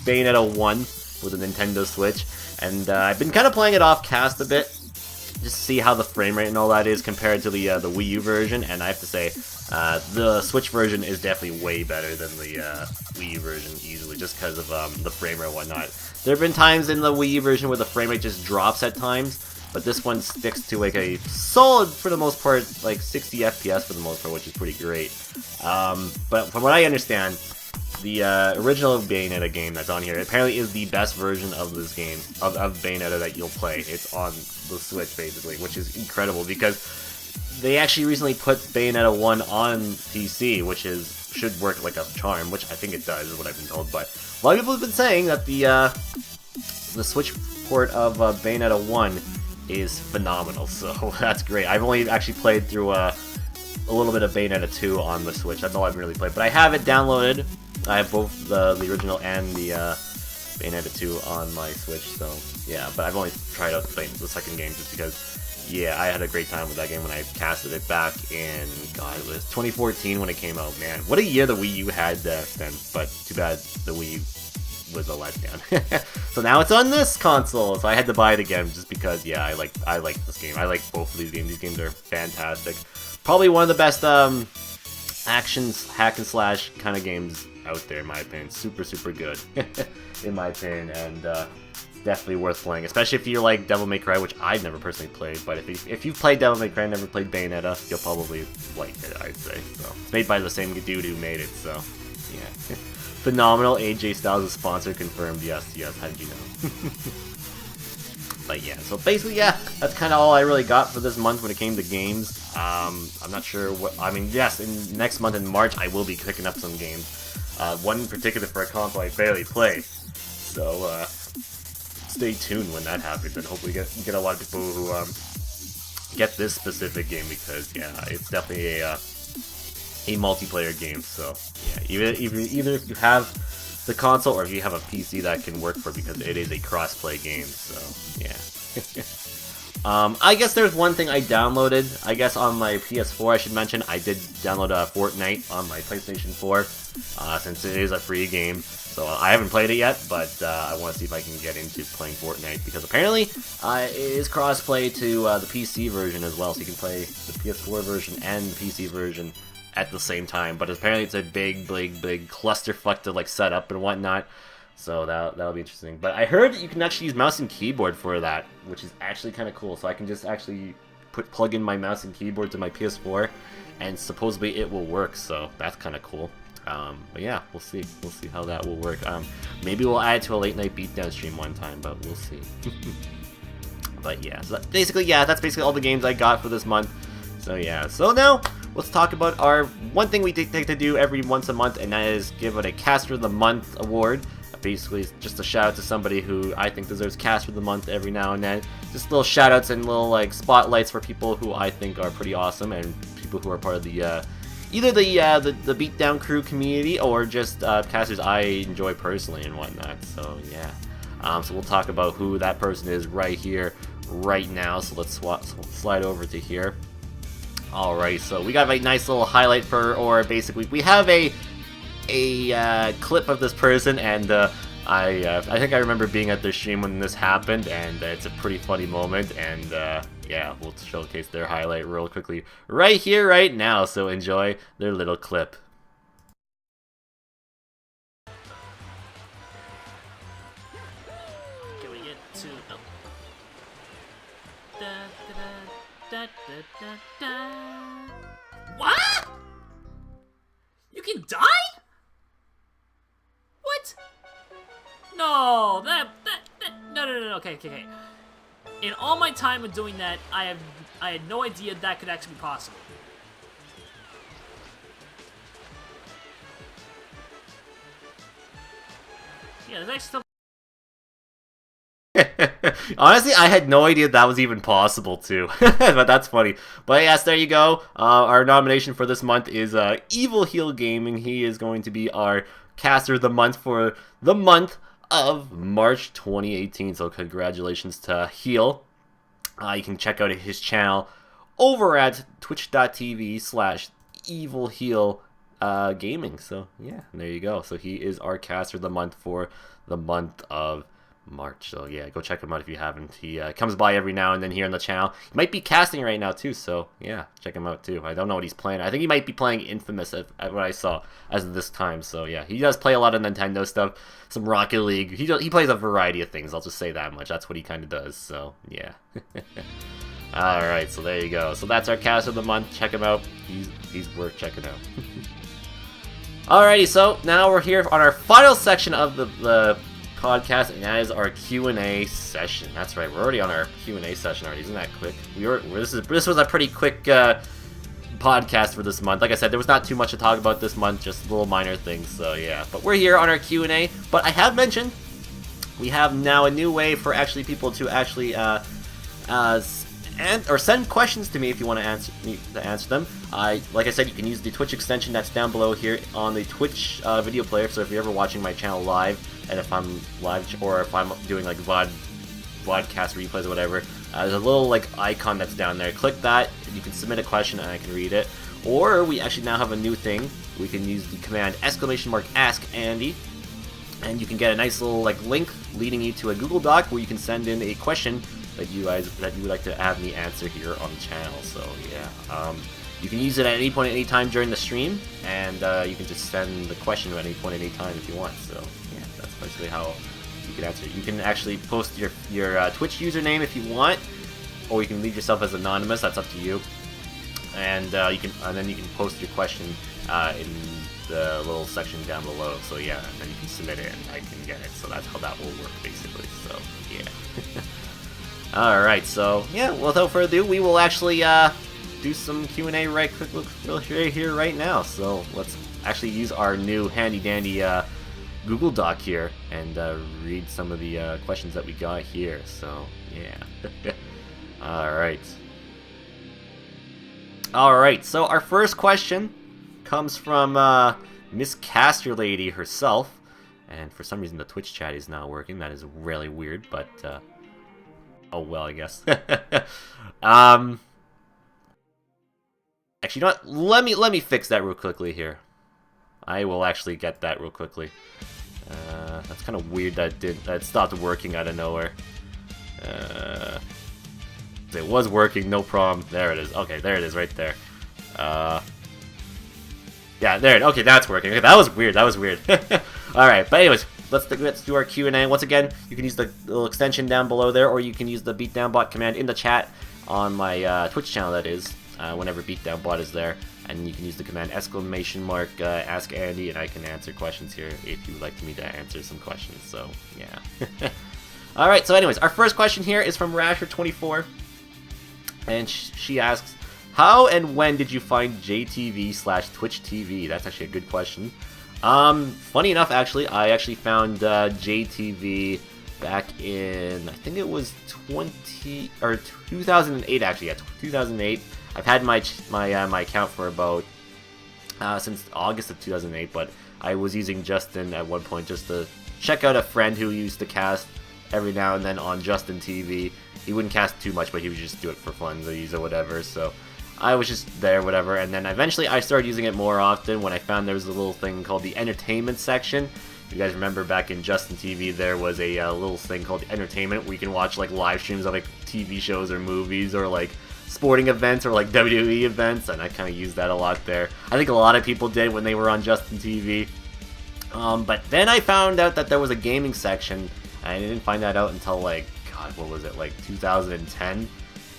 Bayonetta 1 with a Nintendo Switch, and I've been kind of playing it off cast a bit, just to see how the frame rate and all that is compared to the Wii U version, and I have to say, the Switch version is definitely way better than the Wii U version, easily, just because of the frame rate and whatnot. There have been times in the Wii U version where the frame rate just drops at times, but this one sticks to like a solid, for the most part, like 60 FPS for the most part, which is pretty great. But from what I understand, the original Bayonetta game that's on here apparently is the best version of this game, of Bayonetta that you'll play. It's on the Switch, basically, which is incredible, because they actually recently put Bayonetta 1 on PC, which should work like a charm, which I think it does, is what I've been told. But a lot of people have been saying that the Switch port of Bayonetta 1 is phenomenal, so that's great. I've only actually played through a little bit of Bayonetta 2 on the Switch. That's all I've really played, but I have it downloaded. I have both the original and the Bayonetta 2 on my Switch, so yeah, but I've only tried out the second game just because, yeah, I had a great time with that game when I casted it back in, God, it was 2014 when it came out. Man, what a year the Wii U had then, but too bad the Wii U was a letdown. So now it's on this console, so I had to buy it again just because, yeah, I like this game. I like both of these games. These games are fantastic. Probably one of the best action hack and slash kind of games out there, in my opinion. Super good, in my opinion, and definitely worth playing, especially if you like Devil May Cry, which I've never personally played. But if you've played Devil May Cry and never played Bayonetta, you'll probably like it, I'd say. So it's made by the same dude who made it, so yeah. Phenomenal. AJ Styles is sponsor confirmed. Yes, how did you know? But yeah, so basically, yeah, that's kind of all I really got for this month when it came to games. I'm not sure what, I mean, yes, in next month in March, I will be picking up some games. One in particular for a console I barely play. So, stay tuned when that happens, and hopefully get a lot of people who, get this specific game, because, yeah, it's definitely a multiplayer game, so, yeah, either if you have the console or if you have a PC that can work for, because it is a cross-play game, so yeah. I guess there's one thing I downloaded, I guess on my PS4 I should mention. I did download Fortnite on my PlayStation 4, since it is a free game, so I haven't played it yet, but I want to see if I can get into playing Fortnite, because apparently it is cross-play to the PC version as well, so you can play the PS4 version and the PC version at the same time, but apparently it's a big clusterfuck to like set up and whatnot, so that'll be interesting. But I heard you can actually use mouse and keyboard for that, which is actually kind of cool, so I can just actually plug in my mouse and keyboard to my PS4, and supposedly it will work, so that's kind of cool. But yeah, we'll see how that will work. Maybe we'll add it to a late night beatdown stream one time, but we'll see. But yeah, so that's basically all the games I got for this month. So yeah, so now let's talk about our one thing we take to do every once a month, and that is give it a Caster of the Month award. Basically, it's just a shout out to somebody who I think deserves Caster of the Month every now and then. Just little shout outs and little like spotlights for people who I think are pretty awesome, and people who are part of the either the Beatdown crew community or just casters I enjoy personally and whatnot. So yeah, so we'll talk about who that person is right here, right now. So let's slide over to here. Alright, so we got a nice little highlight or basically we have a clip of this person, and I think I remember being at their stream when this happened, and it's a pretty funny moment, and yeah, we'll showcase their highlight real quickly right here, right now, so enjoy their little clip. Can we get to What? You can die? What? No, no. Okay. In all my time of doing that, I had no idea that could actually be possible. Yeah, there's actually still. Honestly, I had no idea that was even possible too, but that's funny. But yes, there you go. Our nomination for this month is Evil Heel Gaming. He is going to be our Caster of the Month for the month of March 2018. So congratulations to Heel. You can check out his channel over at twitch.tv/evilheel gaming. So yeah, there you go. So he is our Caster of the Month for the month of March. So yeah, go check him out if you haven't. He comes by every now and then here on the channel. He might be casting right now too, so yeah, check him out too. I don't know what he's playing. I think he might be playing Infamous at what I saw as of this time. So yeah, he does play a lot of Nintendo stuff, some Rocket League. He plays a variety of things, I'll just say that much. That's what he kind of does, so yeah. Alright, so there you go. So that's our cast of the month. Check him out. He's worth checking out. Alrighty, so now we're here on our final section of the podcast, and that is our Q&A session. That's right, we're already on our Q&A session already. Isn't that quick? This was a pretty quick podcast for this month. Like I said, there was not too much to talk about this month, just little minor things. So yeah, but we're here on our Q&A. But I have mentioned we have now a new way for actually people to actually send questions to me if you want to answer them. Like I said, you can use the Twitch extension that's down below here on the Twitch video player. So if you're ever watching my channel live, and if I'm live or if I'm doing like vodcast replays or whatever, there's a little like icon that's down there. Click that, and you can submit a question and I can read it. Or we actually now have a new thing. We can use the command !AskAndy, and you can get a nice little like link leading you to a Google Doc where you can send in a question that you would like to have me answer here on the channel. So yeah, you can use it at any point, any time during the stream, and you can just send the question at any point, any time if you want. So yeah, that's basically how you can answer. You can actually post your Twitch username if you want, or you can leave yourself as anonymous. That's up to you. And then you can post your question in the little section down below. So yeah, and then you can submit it and I can get it. So that's how that will work basically. So yeah. All right. So yeah, without further ado, we will actually do some Q&A right here right now. So let's actually use our new handy dandy Google Doc here and read some of the questions that we got here. So yeah. All right, so our first question comes from Miss Caster Lady herself, and for some reason the Twitch chat is not working. That is really weird, but oh well, I guess. Actually, you know what? Let me fix that real quickly here. I will actually get that real quickly. That's kind of weird that stopped working out of nowhere. It was working, no problem. There it is. Okay, there it is, right there. Yeah, there. Okay, that's working. Okay, that was weird. All right, but anyways, let's do our Q&A. Once again, you can use the little extension down below there, or you can use the Beatdown bot command in the chat on my Twitch channel. That is, whenever Beatdown bot is there, and you can use the command ! Ask Andy, and I can answer questions here if you would like me to answer some questions. So yeah. All right. So anyways, our first question here is from Rasher24. And she asks, how and when did you find JTV/Twitch TV? That's actually a good question. Funny enough, actually, I actually found JTV back in, I think it was 2008. Actually, yeah, 2008. I've had my account for about since August of 2008, but I was using Justin at one point just to check out a friend who used to cast every now and then on Justin TV. He wouldn't cast too much, but he would just do it for funsies or whatever, so I was just there, whatever, and then eventually I started using it more often when I found there was a little thing called the entertainment section. If you guys remember back in Justin TV, there was a little thing called entertainment where you can watch like live streams of like TV shows or movies or like sporting events or like WWE events, and I kind of used that a lot there. I think a lot of people did when they were on Justin TV. But then I found out that there was a gaming section, and I didn't find that out until like, God, what was it, like 2010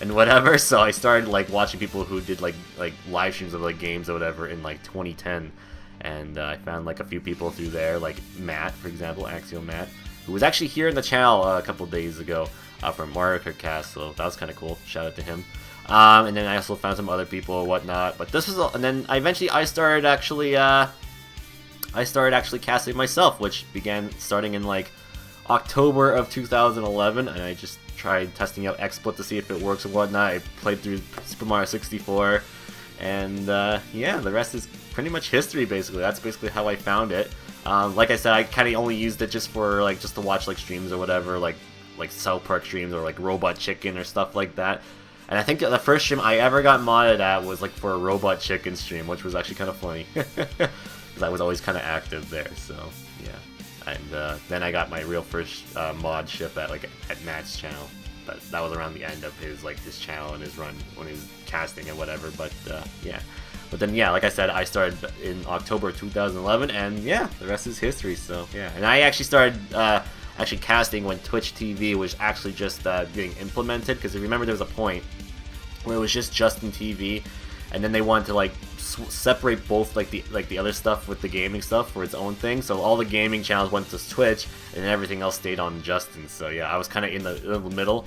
and whatever. So I started like watching people who did like live streams of like games or whatever in like 2010, and I found like a few people through there, like Matt, for example, Axial Matt, who was actually here in the channel a couple days ago from Mario Kart Cast. So that was kind of cool. Shout out to him. And then I also found some other people or whatnot. But this was, and then I started actually casting myself, which began starting in like October of 2011, and I just tried testing out XSplit to see if it works and whatnot. I played through Super Mario 64, and yeah, the rest is pretty much history. Basically, that's basically how I found it. Like I said, I kind of only used it just for like to watch like streams or whatever, like South Park streams or like Robot Chicken or stuff like that. And I think the first stream I ever got modded at was like for a Robot Chicken stream, which was actually kind of funny because I was always kind of active there. So yeah. And then I got my real first mod ship at Matt's channel, but that was around the end of his channel and his run when he was casting and whatever. But yeah, but then yeah, like I said, I started in October 2011, and yeah, the rest is history. So yeah, and I actually started casting when Twitch TV was actually just getting implemented, because if you remember, there was a point where it was just Justin TV, and then they wanted to like separate both the other stuff with the gaming stuff for its own thing. So all the gaming channels went to Twitch, and everything else stayed on Justin. So yeah, I was kind of in the middle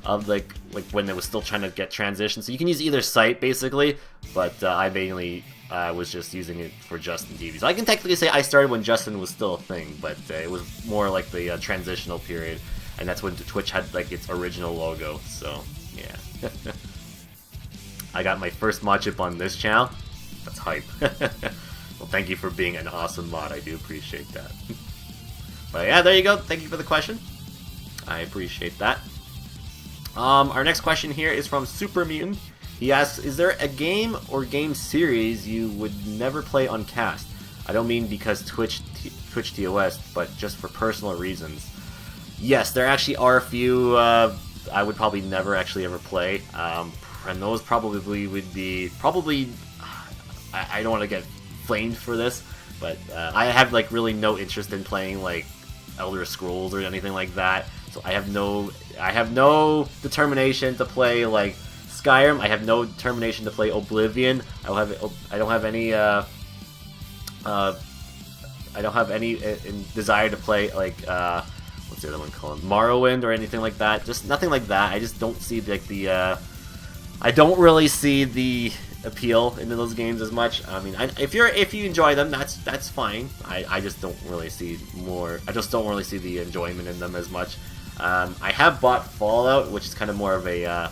of like when it was still trying to get transitioned. So you can use either site basically, but I mainly was just using it for Justin TV. So I can technically say I started when Justin was still a thing, but it was more like the transitional period, and that's when Twitch had like its original logo. So yeah. I got my first mod chip on this channel. That's hype. Well, thank you for being an awesome mod. I do appreciate that. But yeah, there you go. Thank you for the question. I appreciate that. Our next question here is from Super Mutant. He asks, is there a game or game series you would never play on cast? I don't mean because Twitch TOS, but just for personal reasons. Yes, there actually are a few I would probably never actually ever play. And those probably would be I don't want to get flamed for this, but I have like really no interest in playing like Elder Scrolls or anything like that. So I have no determination to play like Skyrim. I have no determination to play Oblivion. I don't have any desire to play like what's the other one called, Morrowind or anything like that. Just nothing like that. I just don't see like the I don't really see the appeal into those games as much. I mean, if you enjoy them, that's fine. I just don't really see the enjoyment in them as much. I have bought Fallout, which is kind of more of a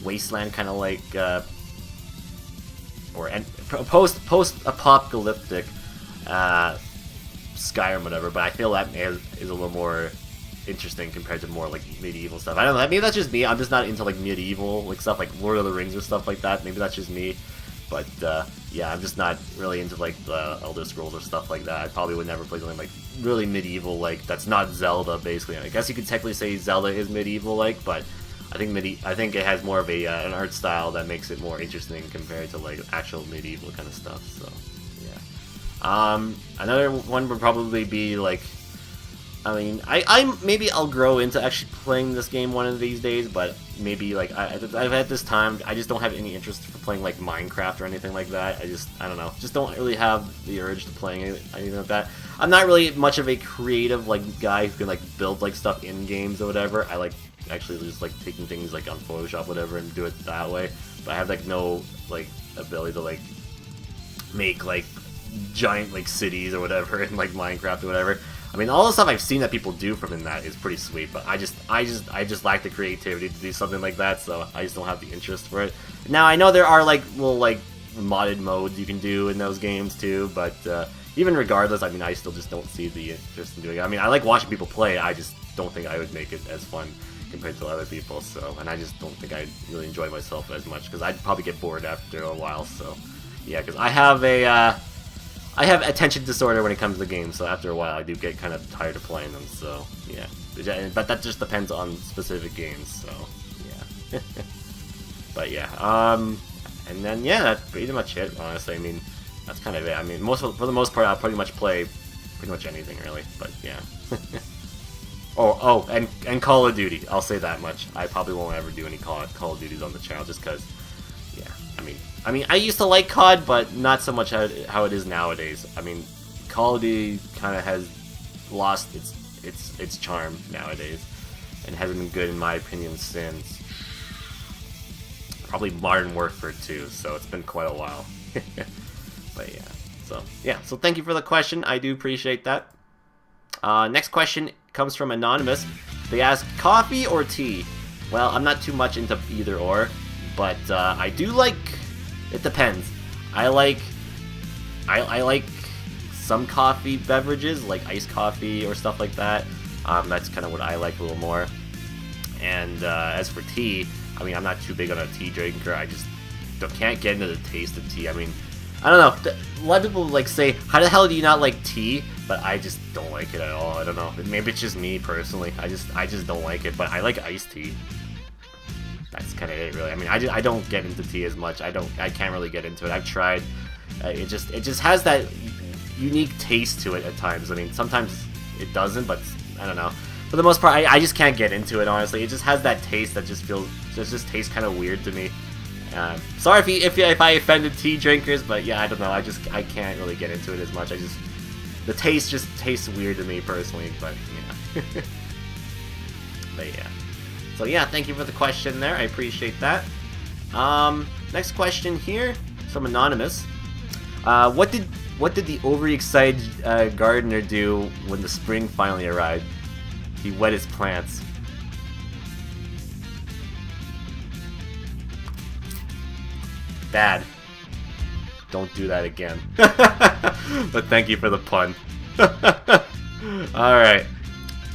wasteland kind of like or post-apocalyptic Skyrim, whatever. But I feel that is a little more interesting compared to more like medieval stuff. I don't know. Maybe that's just me. I'm just not into like medieval like stuff, like Lord of the Rings or stuff like that. Maybe that's just me. But yeah, I'm just not really into like the Elder Scrolls or stuff like that. I probably would never play something like really medieval, like that's not Zelda. Basically, I guess you could technically say Zelda is medieval, like, but I think it has more of an art style that makes it more interesting compared to like actual medieval kind of stuff. So yeah. Another one would probably be like, I mean, maybe I'll grow into actually playing this game one of these days, but maybe like I've had this time, I just don't have any interest for playing like Minecraft or anything like that. I don't know, just don't really have the urge to playing anything like that. I'm not really much of a creative like guy who can like build like stuff in games or whatever. I like actually just like taking things like on Photoshop whatever and do it that way. But I have like no like ability to like make like giant like cities or whatever in like Minecraft or whatever. I mean, all the stuff I've seen that people do from in that is pretty sweet, but I just lack the creativity to do something like that, so I just don't have the interest for it. Now I know there are like little like modded modes you can do in those games too, but even regardless, I mean, I still just don't see the interest in doing it. I mean, I like watching people play. I just don't think I would make it as fun compared to other people. So, and I just don't think I'd really enjoy myself as much because I'd probably get bored after a while. So, yeah, because I have attention disorder when it comes to games, so after a while I do get kind of tired of playing them, so yeah. But that just depends on specific games, so yeah. But yeah, and then yeah, that's pretty much it, honestly. I mean, that's kind of it. I mean, for the most part, I'll pretty much play pretty much anything, really, but yeah. and Call of Duty, I'll say that much. I probably won't ever do any Call of Duties on the channel, just because, yeah, I mean, I used to like COD, but not so much how it is nowadays. I mean, Call of Duty kind of has lost its charm nowadays, and hasn't been good in my opinion since probably Modern Warfare 2. So it's been quite a while. But yeah, so thank you for the question. I do appreciate that. Next question comes from Anonymous. They ask, coffee or tea? Well, I'm not too much into either or, but I do like. It depends. I like some coffee beverages, like iced coffee or stuff like that. That's kind of what I like a little more. And as for tea, I mean, I'm not too big on a tea drinker. I just can't get into the taste of tea. I mean, I don't know. A lot of people like say, how the hell do you not like tea? But I just don't like it at all. I don't know. Maybe it's just me personally. I just don't like it. But I like iced tea. That's kind of it, really. I mean, I don't get into tea as much. I can't really get into it. I've tried. It just has that unique taste to it at times. I mean, sometimes it doesn't, but I don't know. For the most part, I just can't get into it, honestly. It just has that taste that just tastes kind of weird to me. Sorry if I offended tea drinkers, but yeah, I don't know. I can't really get into it as much. The taste just tastes weird to me personally, but yeah. But yeah. So yeah, thank you for the question there. I appreciate that. Next question here is from Anonymous. What did the overexcited gardener do when the spring finally arrived? He wet his plants. Bad. Don't do that again. But thank you for the pun. Alright.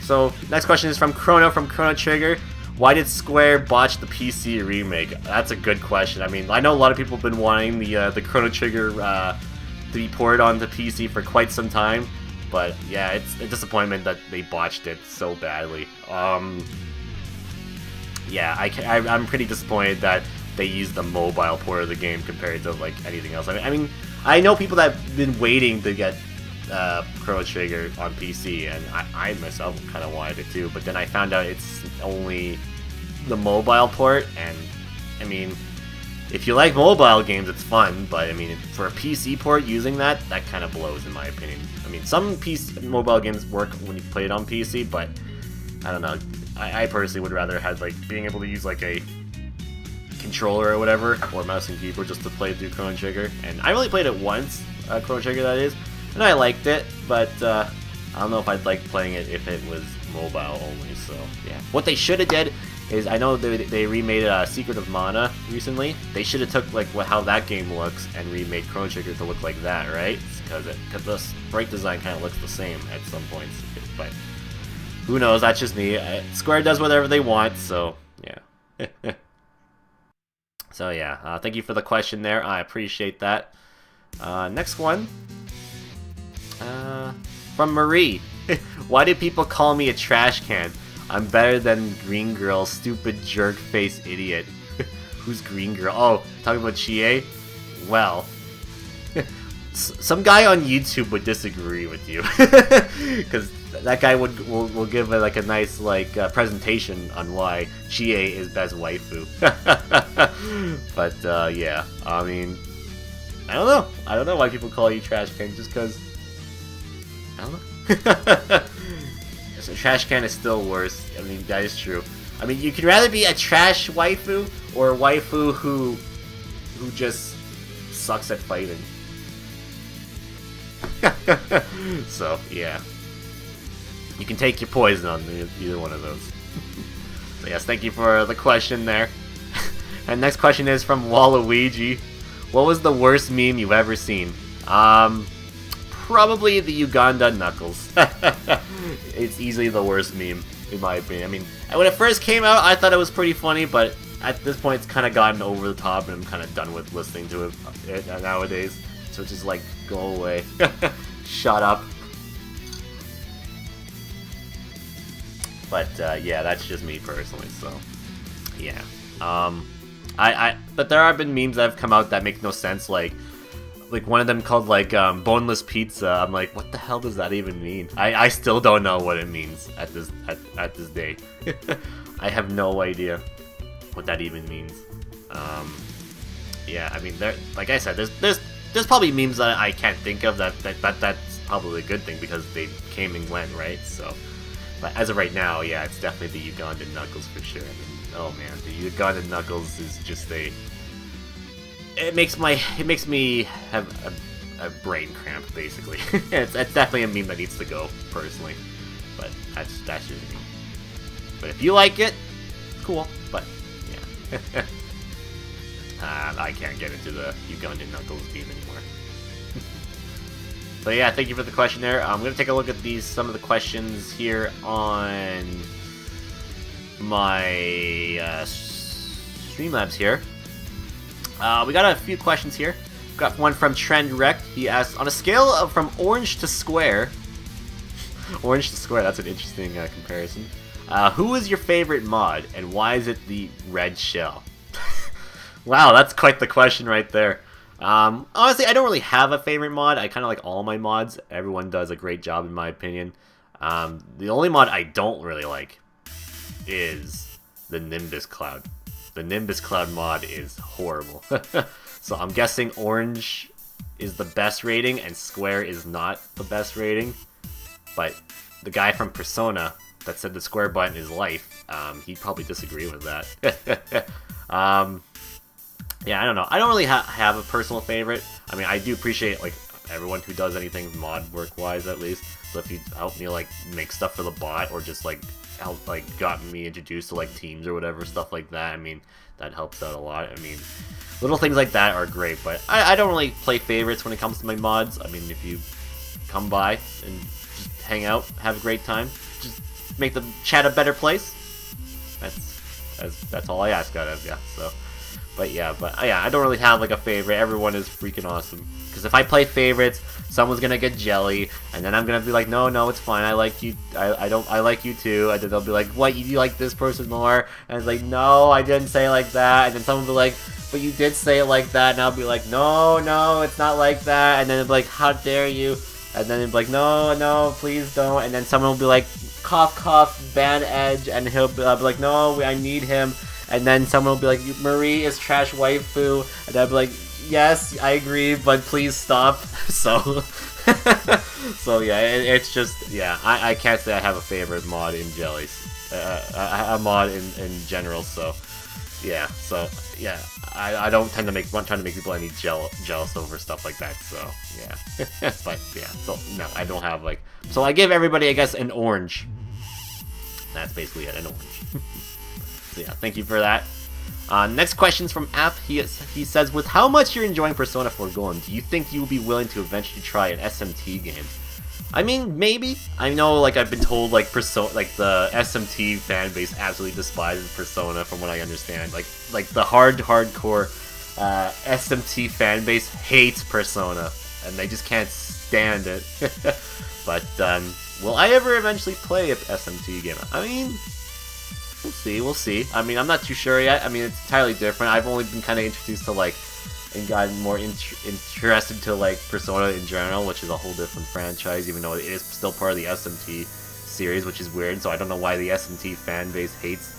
So, next question is from Chrono Trigger. Why did Square botch the PC remake? That's a good question. I mean, I know a lot of people have been wanting the Chrono Trigger to be ported onto PC for quite some time. But yeah, it's a disappointment that they botched it so badly. Yeah, I'm pretty disappointed that they used the mobile port of the game compared to like anything else. I mean, I know people that have been waiting to get Chrono Trigger on PC, and I myself kind of wanted it too, but then I found out it's only the mobile port, and I mean, if you like mobile games, it's fun, but I mean, for a PC port, using that kind of blows in my opinion. I mean, some mobile games work when you play it on PC, but I don't know. I personally would rather have like being able to use like a controller or whatever, or mouse and keyboard just to play through Chrono Trigger. And I only played it once, Chrono Trigger that is, and I liked it, but I don't know if I'd like playing it if it was mobile only. So yeah, what they should have did is, I know they remade Secret of Mana recently. They should have took like how that game looks and remade Chrono Trigger to look like that, right? Because the sprite design kind of looks the same at some points, but who knows? That's just me. Square does whatever they want, so yeah. So yeah, thank you for the question there. I appreciate that. Next one, from Marie. Why do people call me a trash can? I'm better than Green Girl, stupid jerk face idiot. Who's Green Girl? Oh, talking about Chie? Well, some guy on YouTube would disagree with you, because that guy will give like a nice presentation on why Chie is best waifu. But yeah, I mean, I don't know why people call you trash can, just because I don't know. So trash can is still worse. I mean, that is true. I mean, you could rather be a trash waifu or a waifu who just sucks at fighting. So yeah, you can take your poison on either one of those. So yes, thank you for the question there. And next question is from Waluigi. What was the worst meme you've ever seen? Probably the Uganda Knuckles. It's easily the worst meme, in my opinion. I mean, when it first came out, I thought it was pretty funny, but at this point, it's kind of gotten over the top, and I'm kind of done with listening to it nowadays. So just like, go away. Shut up. But yeah, that's just me personally. So yeah, but there have been memes that have come out that make no sense, like one of them called boneless pizza. I'm like, what the hell does that even mean? I still don't know what it means at this day. I have no idea what that even means. Yeah, I mean, like I said, there's probably memes that I can't think of that's probably a good thing because they came and went, right? So, but as of right now, yeah, it's definitely the Ugandan Knuckles for sure. I mean, oh man, the Ugandan Knuckles is just it makes me have a brain cramp, basically. It's definitely a meme that needs to go, personally. But that's just me. But if you like it, cool. But yeah, I can't get into the Ugandan Knuckles meme anymore. So yeah, thank you for the question there. I'm gonna take a look at some of the questions here on my Streamlabs here. We got a few questions here. We got one from Trend Rect. He asks, on a scale of from orange to square, orange to square, that's an interesting comparison. Who is your favorite mod, and why is it the red shell? Wow, that's quite the question right there. Honestly, I don't really have a favorite mod. I kind of like all my mods. Everyone does a great job in my opinion. The only mod I don't really like is the Nimbus Cloud. The Nimbus Cloud mod is horrible. So I'm guessing orange is the best rating and square is not the best rating. But the guy from Persona that said the square button is life, he'd probably disagree with that. Yeah, I don't know. I don't really have a personal favorite. I mean, I do appreciate everyone who does anything mod work wise at least. So if you help me make stuff for the bot or just help got me introduced to teams or whatever, stuff like that, I mean, that helps out a lot. I mean, little things like that are great, but I don't really play favorites when it comes to my mods. I mean, if you come by and just hang out, have a great time, just make the chat a better place, that's all I ask out of ya. So but yeah, I don't really have a favorite. Everyone is freaking awesome. Because if I play favorites, someone's gonna get jelly, and then I'm gonna be like, no, it's fine. I like you. I like you too. And then they'll be like, what? You like this person more? And it's like, no, I didn't say it like that. And then someone will be like, but you did say it like that. And I'll be like, no, it's not like that. And then they'll be like, how dare you? and then he'll be like, no, please don't, and then someone will be like, cough, cough, ban Edge, and he'll be like, no, I need him, and then someone will be like, Marie is trash waifu, and I'll be like, yes, I agree, but please stop. So, so yeah, it's just, yeah, I can't say I have a favorite mod in Jellies, a mod in general, so, yeah, I don't tend to make people any jealous over stuff like that, so, yeah, but, yeah, so, no, I don't have, like, so I give everybody, I guess, an orange. That's basically it, an orange. So yeah, thank you for that. Next question's from App. He says, with how much you're enjoying Persona 4 Golden, do you think you will be willing to eventually try an SMT game? I mean, maybe. I know, like, I've been told, like, the SMT fan base absolutely despises Persona, from what I understand. Like the hardcore SMT fan base hates Persona, and they just can't stand it. But, will I ever eventually play an SMT game? I mean, we'll see. I mean, I'm not too sure yet. I mean, it's entirely different. I've only been kind of introduced to, like, and gotten more interested to, like, Persona in general, which is a whole different franchise, even though it is still part of the SMT series, which is weird. So I don't know why the SMT fan base hates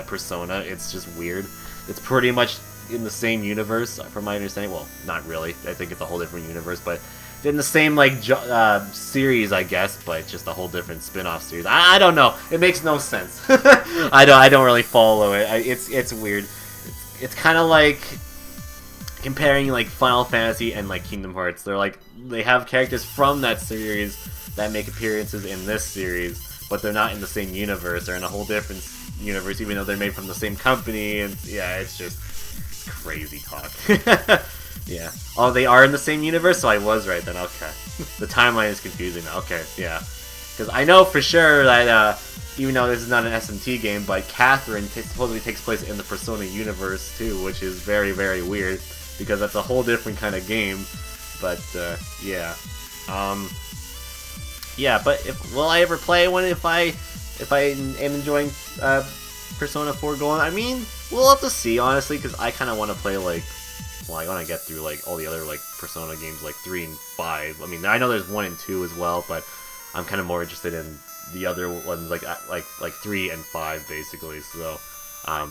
Persona. It's just weird. It's pretty much in the same universe, from my understanding. Well, not really. I think it's a whole different universe, but in the same, like, series, I guess, but just a whole different spin-off series. I don't know. It makes no sense. I don't really follow it. It's weird. It's kind of like comparing, like, Final Fantasy and, like, Kingdom Hearts. They have characters from that series that make appearances in this series, but they're not in the same universe. They're in a whole different universe, even though they're made from the same company. And yeah, it's just crazy talk. Yeah. Oh, they are in the same universe? So I was right then, okay. The timeline is confusing now, okay, yeah. Because I know for sure that, even though this is not an SMT game, but Catherine supposedly takes place in the Persona universe too, which is very, very weird, because that's a whole different kind of game. But, yeah. Yeah, but will I ever play one if I am enjoying, Persona 4 Golden? I mean, we'll have to see, honestly, because I kind of want to play, like, well, I want to get through, like, all the other, like, Persona games, like 3 and 5. I mean, I know there's 1 and 2 as well, but I'm kind of more interested in the other ones, like 3 and 5, basically. So,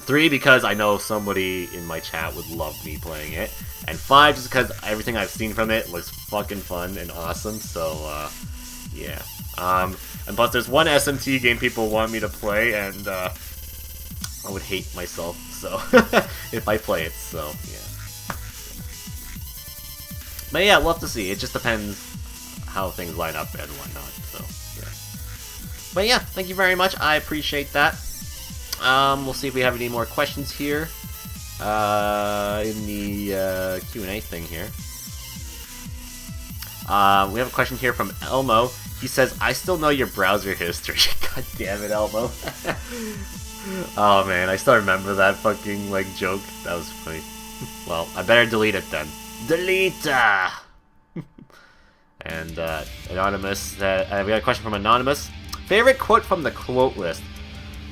3 because I know somebody in my chat would love me playing it, and 5 just because everything I've seen from it looks fucking fun and awesome. So, yeah. And plus, there's one SMT game people want me to play, and I would hate myself. So, if I play it. So, yeah. But yeah, we'll have to see. It just depends how things line up and whatnot, so, yeah. But yeah, thank you very much. I appreciate that. We'll see if we have any more questions here in the Q&A thing here. We have a question here from Elmo. He says, I still know your browser history. God damn it, Elmo. Oh man, I still remember that fucking, like, joke. That was funny. Well, I better delete it then. Delete! And, Anonymous, we got a question from Anonymous. Favorite quote from the quote list?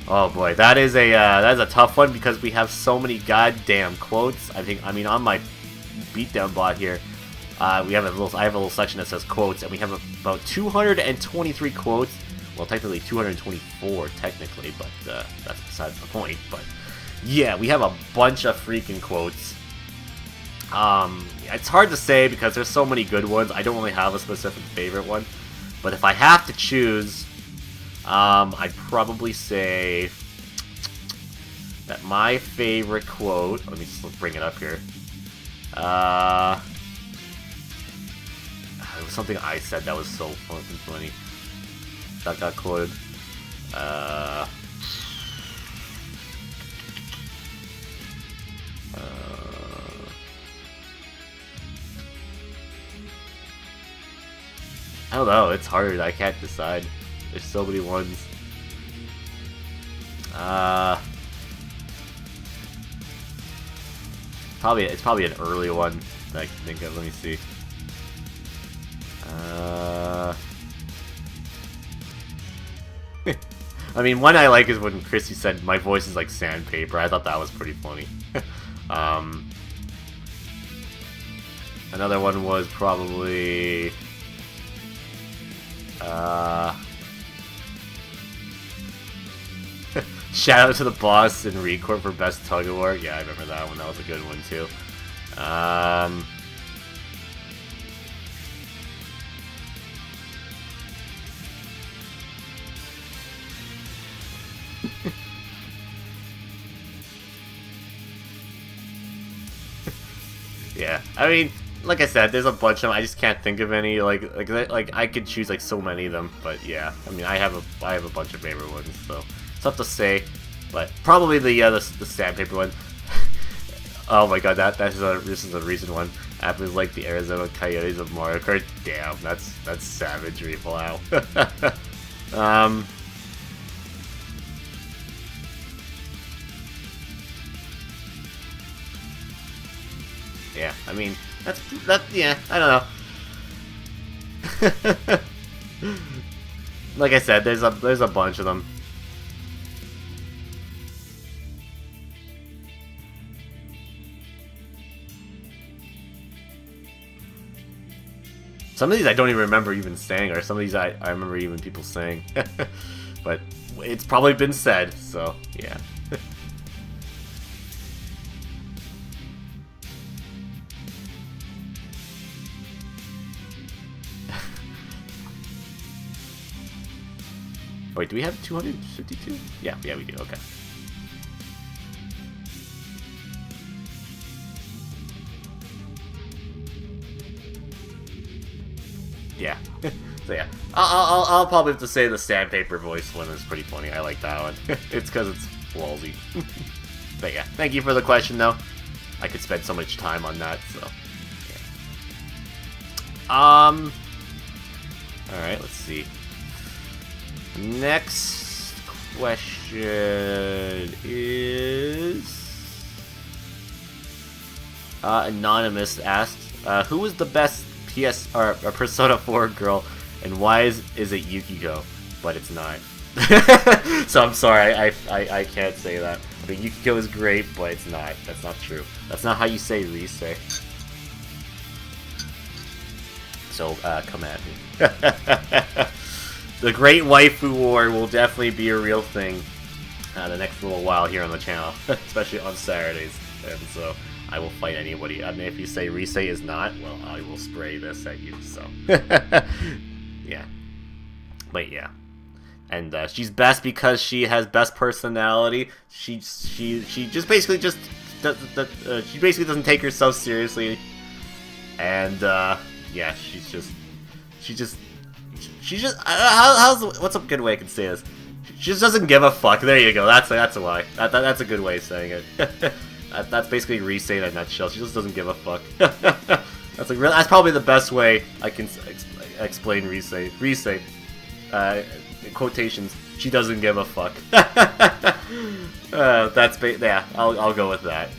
Oh boy, that is a tough one because we have so many goddamn quotes. I mean, on my Beatdown bot here, I have a little section that says quotes, and we have about 223 quotes. Well, technically 224, technically, but, that's besides the point. But, yeah, we have a bunch of freaking quotes. It's hard to say because there's so many good ones. I don't really have a specific favorite one. But if I have to choose, I'd probably say that my favorite quote... Let me just bring it up here. It was something I said that was so fucking funny. That got quoted. I don't know, it's hard, I can't decide. There's so many ones. It's probably an early one that I can think of. Let me see. I mean, one I like is when Chrissy said, "My voice is like sandpaper." I thought that was pretty funny. Another one was probably... Shout out to the boss in Record for best tug of war. Yeah, I remember that one. That was a good one too. Yeah, I mean, like I said, there's a bunch of them. I just can't think of any. Like I could choose like so many of them. But yeah, I mean, I have a bunch of favorite ones. So it's tough to say. But probably the sandpaper one. Oh my god, this is a recent one. Happens like the Arizona Coyotes of Mario Kart. Damn, that's savagery. Wow. Yeah, I mean, yeah, I don't know. Like I said, there's a bunch of them. Some of these I don't even remember even saying, or some of these I remember even people saying. But it's probably been said, so yeah. Wait, do we have 252? Yeah, we do, okay. Yeah. So yeah, I'll probably have to say the sandpaper voice one is pretty funny. I like that one. It's because it's ballsy. But yeah, thank you for the question though. I could spend so much time on that, so yeah. Alright, let's see. Next question is Anonymous asked, who was the best Persona 4 girl, and why is it Yukiko? But it's not. So I'm sorry, I can't say that. I mean, Yukiko is great, but it's not. That's not true. That's not how you say Rise. So come at me. The Great Waifu War will definitely be a real thing the next little while here on the channel, especially on Saturdays. And so I will fight anybody. I mean, if you say Rise is not, well, I will spray this at you. So yeah, but yeah, and she's best because she has best personality. She just basically she basically doesn't take herself seriously, and yeah, what's a good way I can say this? She just doesn't give a fuck. There you go. That's why. That's a good way of saying it. That's basically Rise in a nutshell. She just doesn't give a fuck. That's probably the best way I can explain Rise. Rise, in quotations, she doesn't give a fuck. Yeah. I'll go with that.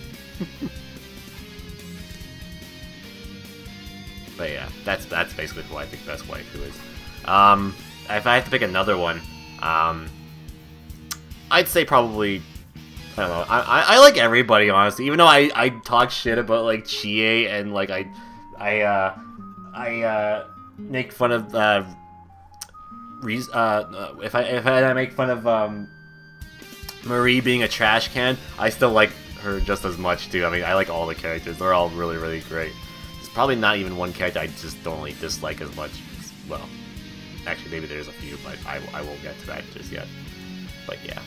But yeah, that's basically who I think best waifu is. If I have to pick another one, I'd say probably, I don't know, I like everybody, honestly, even though I talk shit about, like, Chie, and, like, I make fun of, if I make fun of, Marie being a trash can, I still like her just as much, too. I mean, I like all the characters. They're all really, really great. There's probably not even one character I just don't really dislike as much. Well, actually, maybe there's a few, but I won't get to that just yet. But yeah.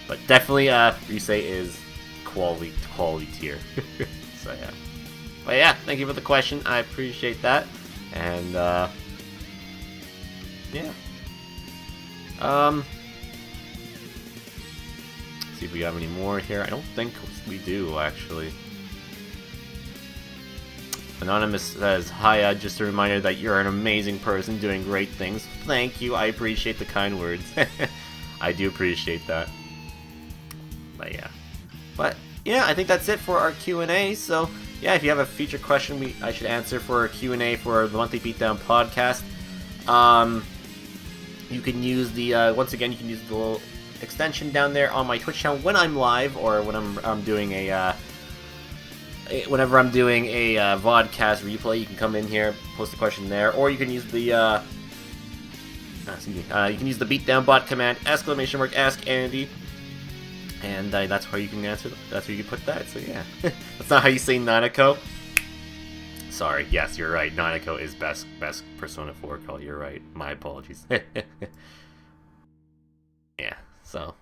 But definitely, Rise is quality tier. So yeah. But yeah, thank you for the question. I appreciate that. And yeah. See if we have any more here. I don't think we do, actually. Anonymous says, hi, just a reminder that you're an amazing person doing great things. Thank you, I appreciate the kind words. I do appreciate that. But yeah, I think that's it for our Q&A. So yeah, if you have a future question I should answer for our Q&A for the Monthly Beatdown Podcast, you can use the, once again, you can use the little extension down there on my Twitch channel when I'm live, or when I'm doing a whenever I'm doing a vodcast replay, you can come in here, post a question there, or you can use the you can use the Beatdown bot command, ! Ask Andy, and that's where you can answer. That's where you can put that. So yeah, that's not how you say Nanako. Sorry. Yes, you're right. Nanako is best Persona 4 call. You're right. My apologies. Yeah. So.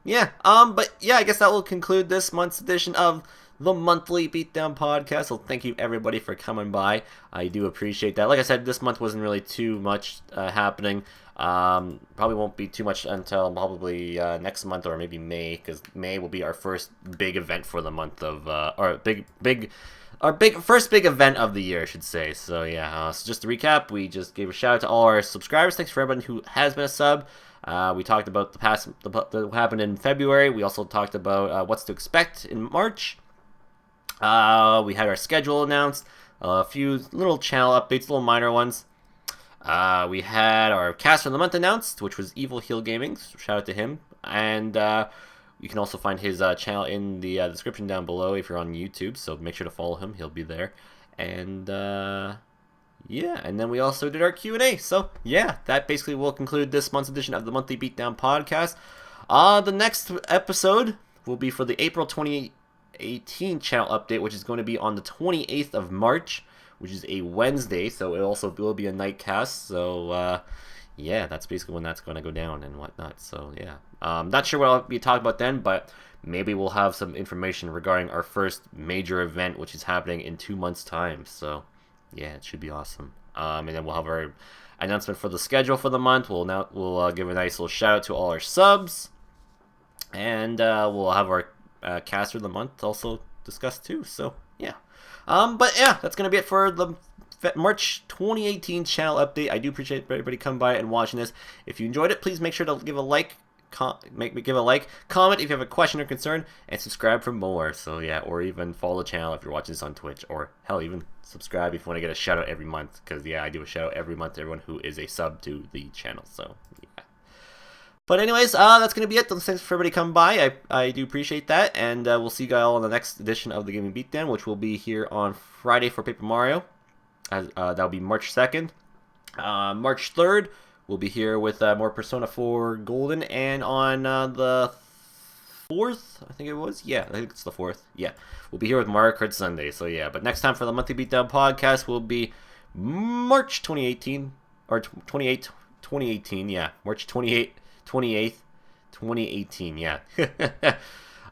Yeah. But yeah, I guess that will conclude this month's edition of the Monthly Beatdown Podcast. So thank you everybody for coming by. I do appreciate that. Like I said, this month wasn't really too much happening. Probably won't be too much until probably next month or maybe May, because May will be our first big event for the month of our first big event of the year, I should say. So yeah, so just to recap, we just gave a shout out to all our subscribers. Thanks for everyone who has been a sub. We talked about what happened in February. We also talked about what's to expect in March. We had our schedule announced, a few little channel updates, little minor ones. We had our cast for the month announced, which was Evil Heel Gaming. So shout out to him. And you can also find his channel in the description down below if you're on YouTube. So make sure to follow him. He'll be there. And yeah, and then we also did our Q&A. So yeah, that basically will conclude this month's edition of the Monthly Beatdown Podcast. The next episode will be for the April 2018 channel update, which is going to be on the 28th of March, which is a Wednesday, so it also will be a night cast. So yeah, that's basically when that's going to go down and whatnot. So yeah, not sure what I'll be talking about then, but maybe we'll have some information regarding our first major event, which is happening in 2 months' time. So yeah, it should be awesome. And then we'll have our announcement for the schedule for the month. We'll give a nice little shout out to all our subs, and we'll have our cast for the month also discussed too. So yeah, but yeah, that's gonna be it for the March 2018 channel update. I do appreciate everybody coming by and watching this. If you enjoyed it, please make sure to give a like. Comment if you have a question or concern, and subscribe for more. So yeah, or even follow the channel if you're watching this on Twitch, or hell, even subscribe if you want to get a shout out every month, because yeah, I do a shout out every month to everyone who is a sub to the channel. So yeah. But anyways, that's gonna be it. Thanks for everybody coming by. I do appreciate that, and we'll see you guys all on the next edition of the Gaming Beatdown, which will be here on Friday for Paper Mario. That'll be March 2nd. March 3rd. We'll be here with more Persona 4 Golden, and on the 4th, I think it was? Yeah, I think it's the 4th. Yeah, we'll be here with Mario Kart Sunday, so yeah. But next time for the Monthly Beatdown Podcast will be March 2018, or 2018, yeah. March 28th, 2018, yeah.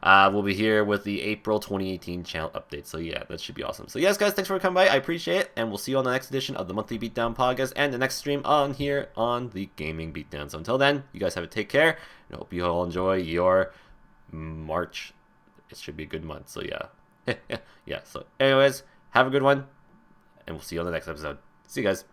We'll be here with the April 2018 channel update. So yeah, that should be awesome. So yes, guys, thanks for coming by. I appreciate it. And we'll see you on the next edition of the Monthly Beatdown Podcast and the next stream on here on the Gaming Beatdown. So until then, you guys have a take care. And I hope you all enjoy your March. It should be a good month. So yeah. Yeah. So anyways, have a good one. And we'll see you on the next episode. See you guys.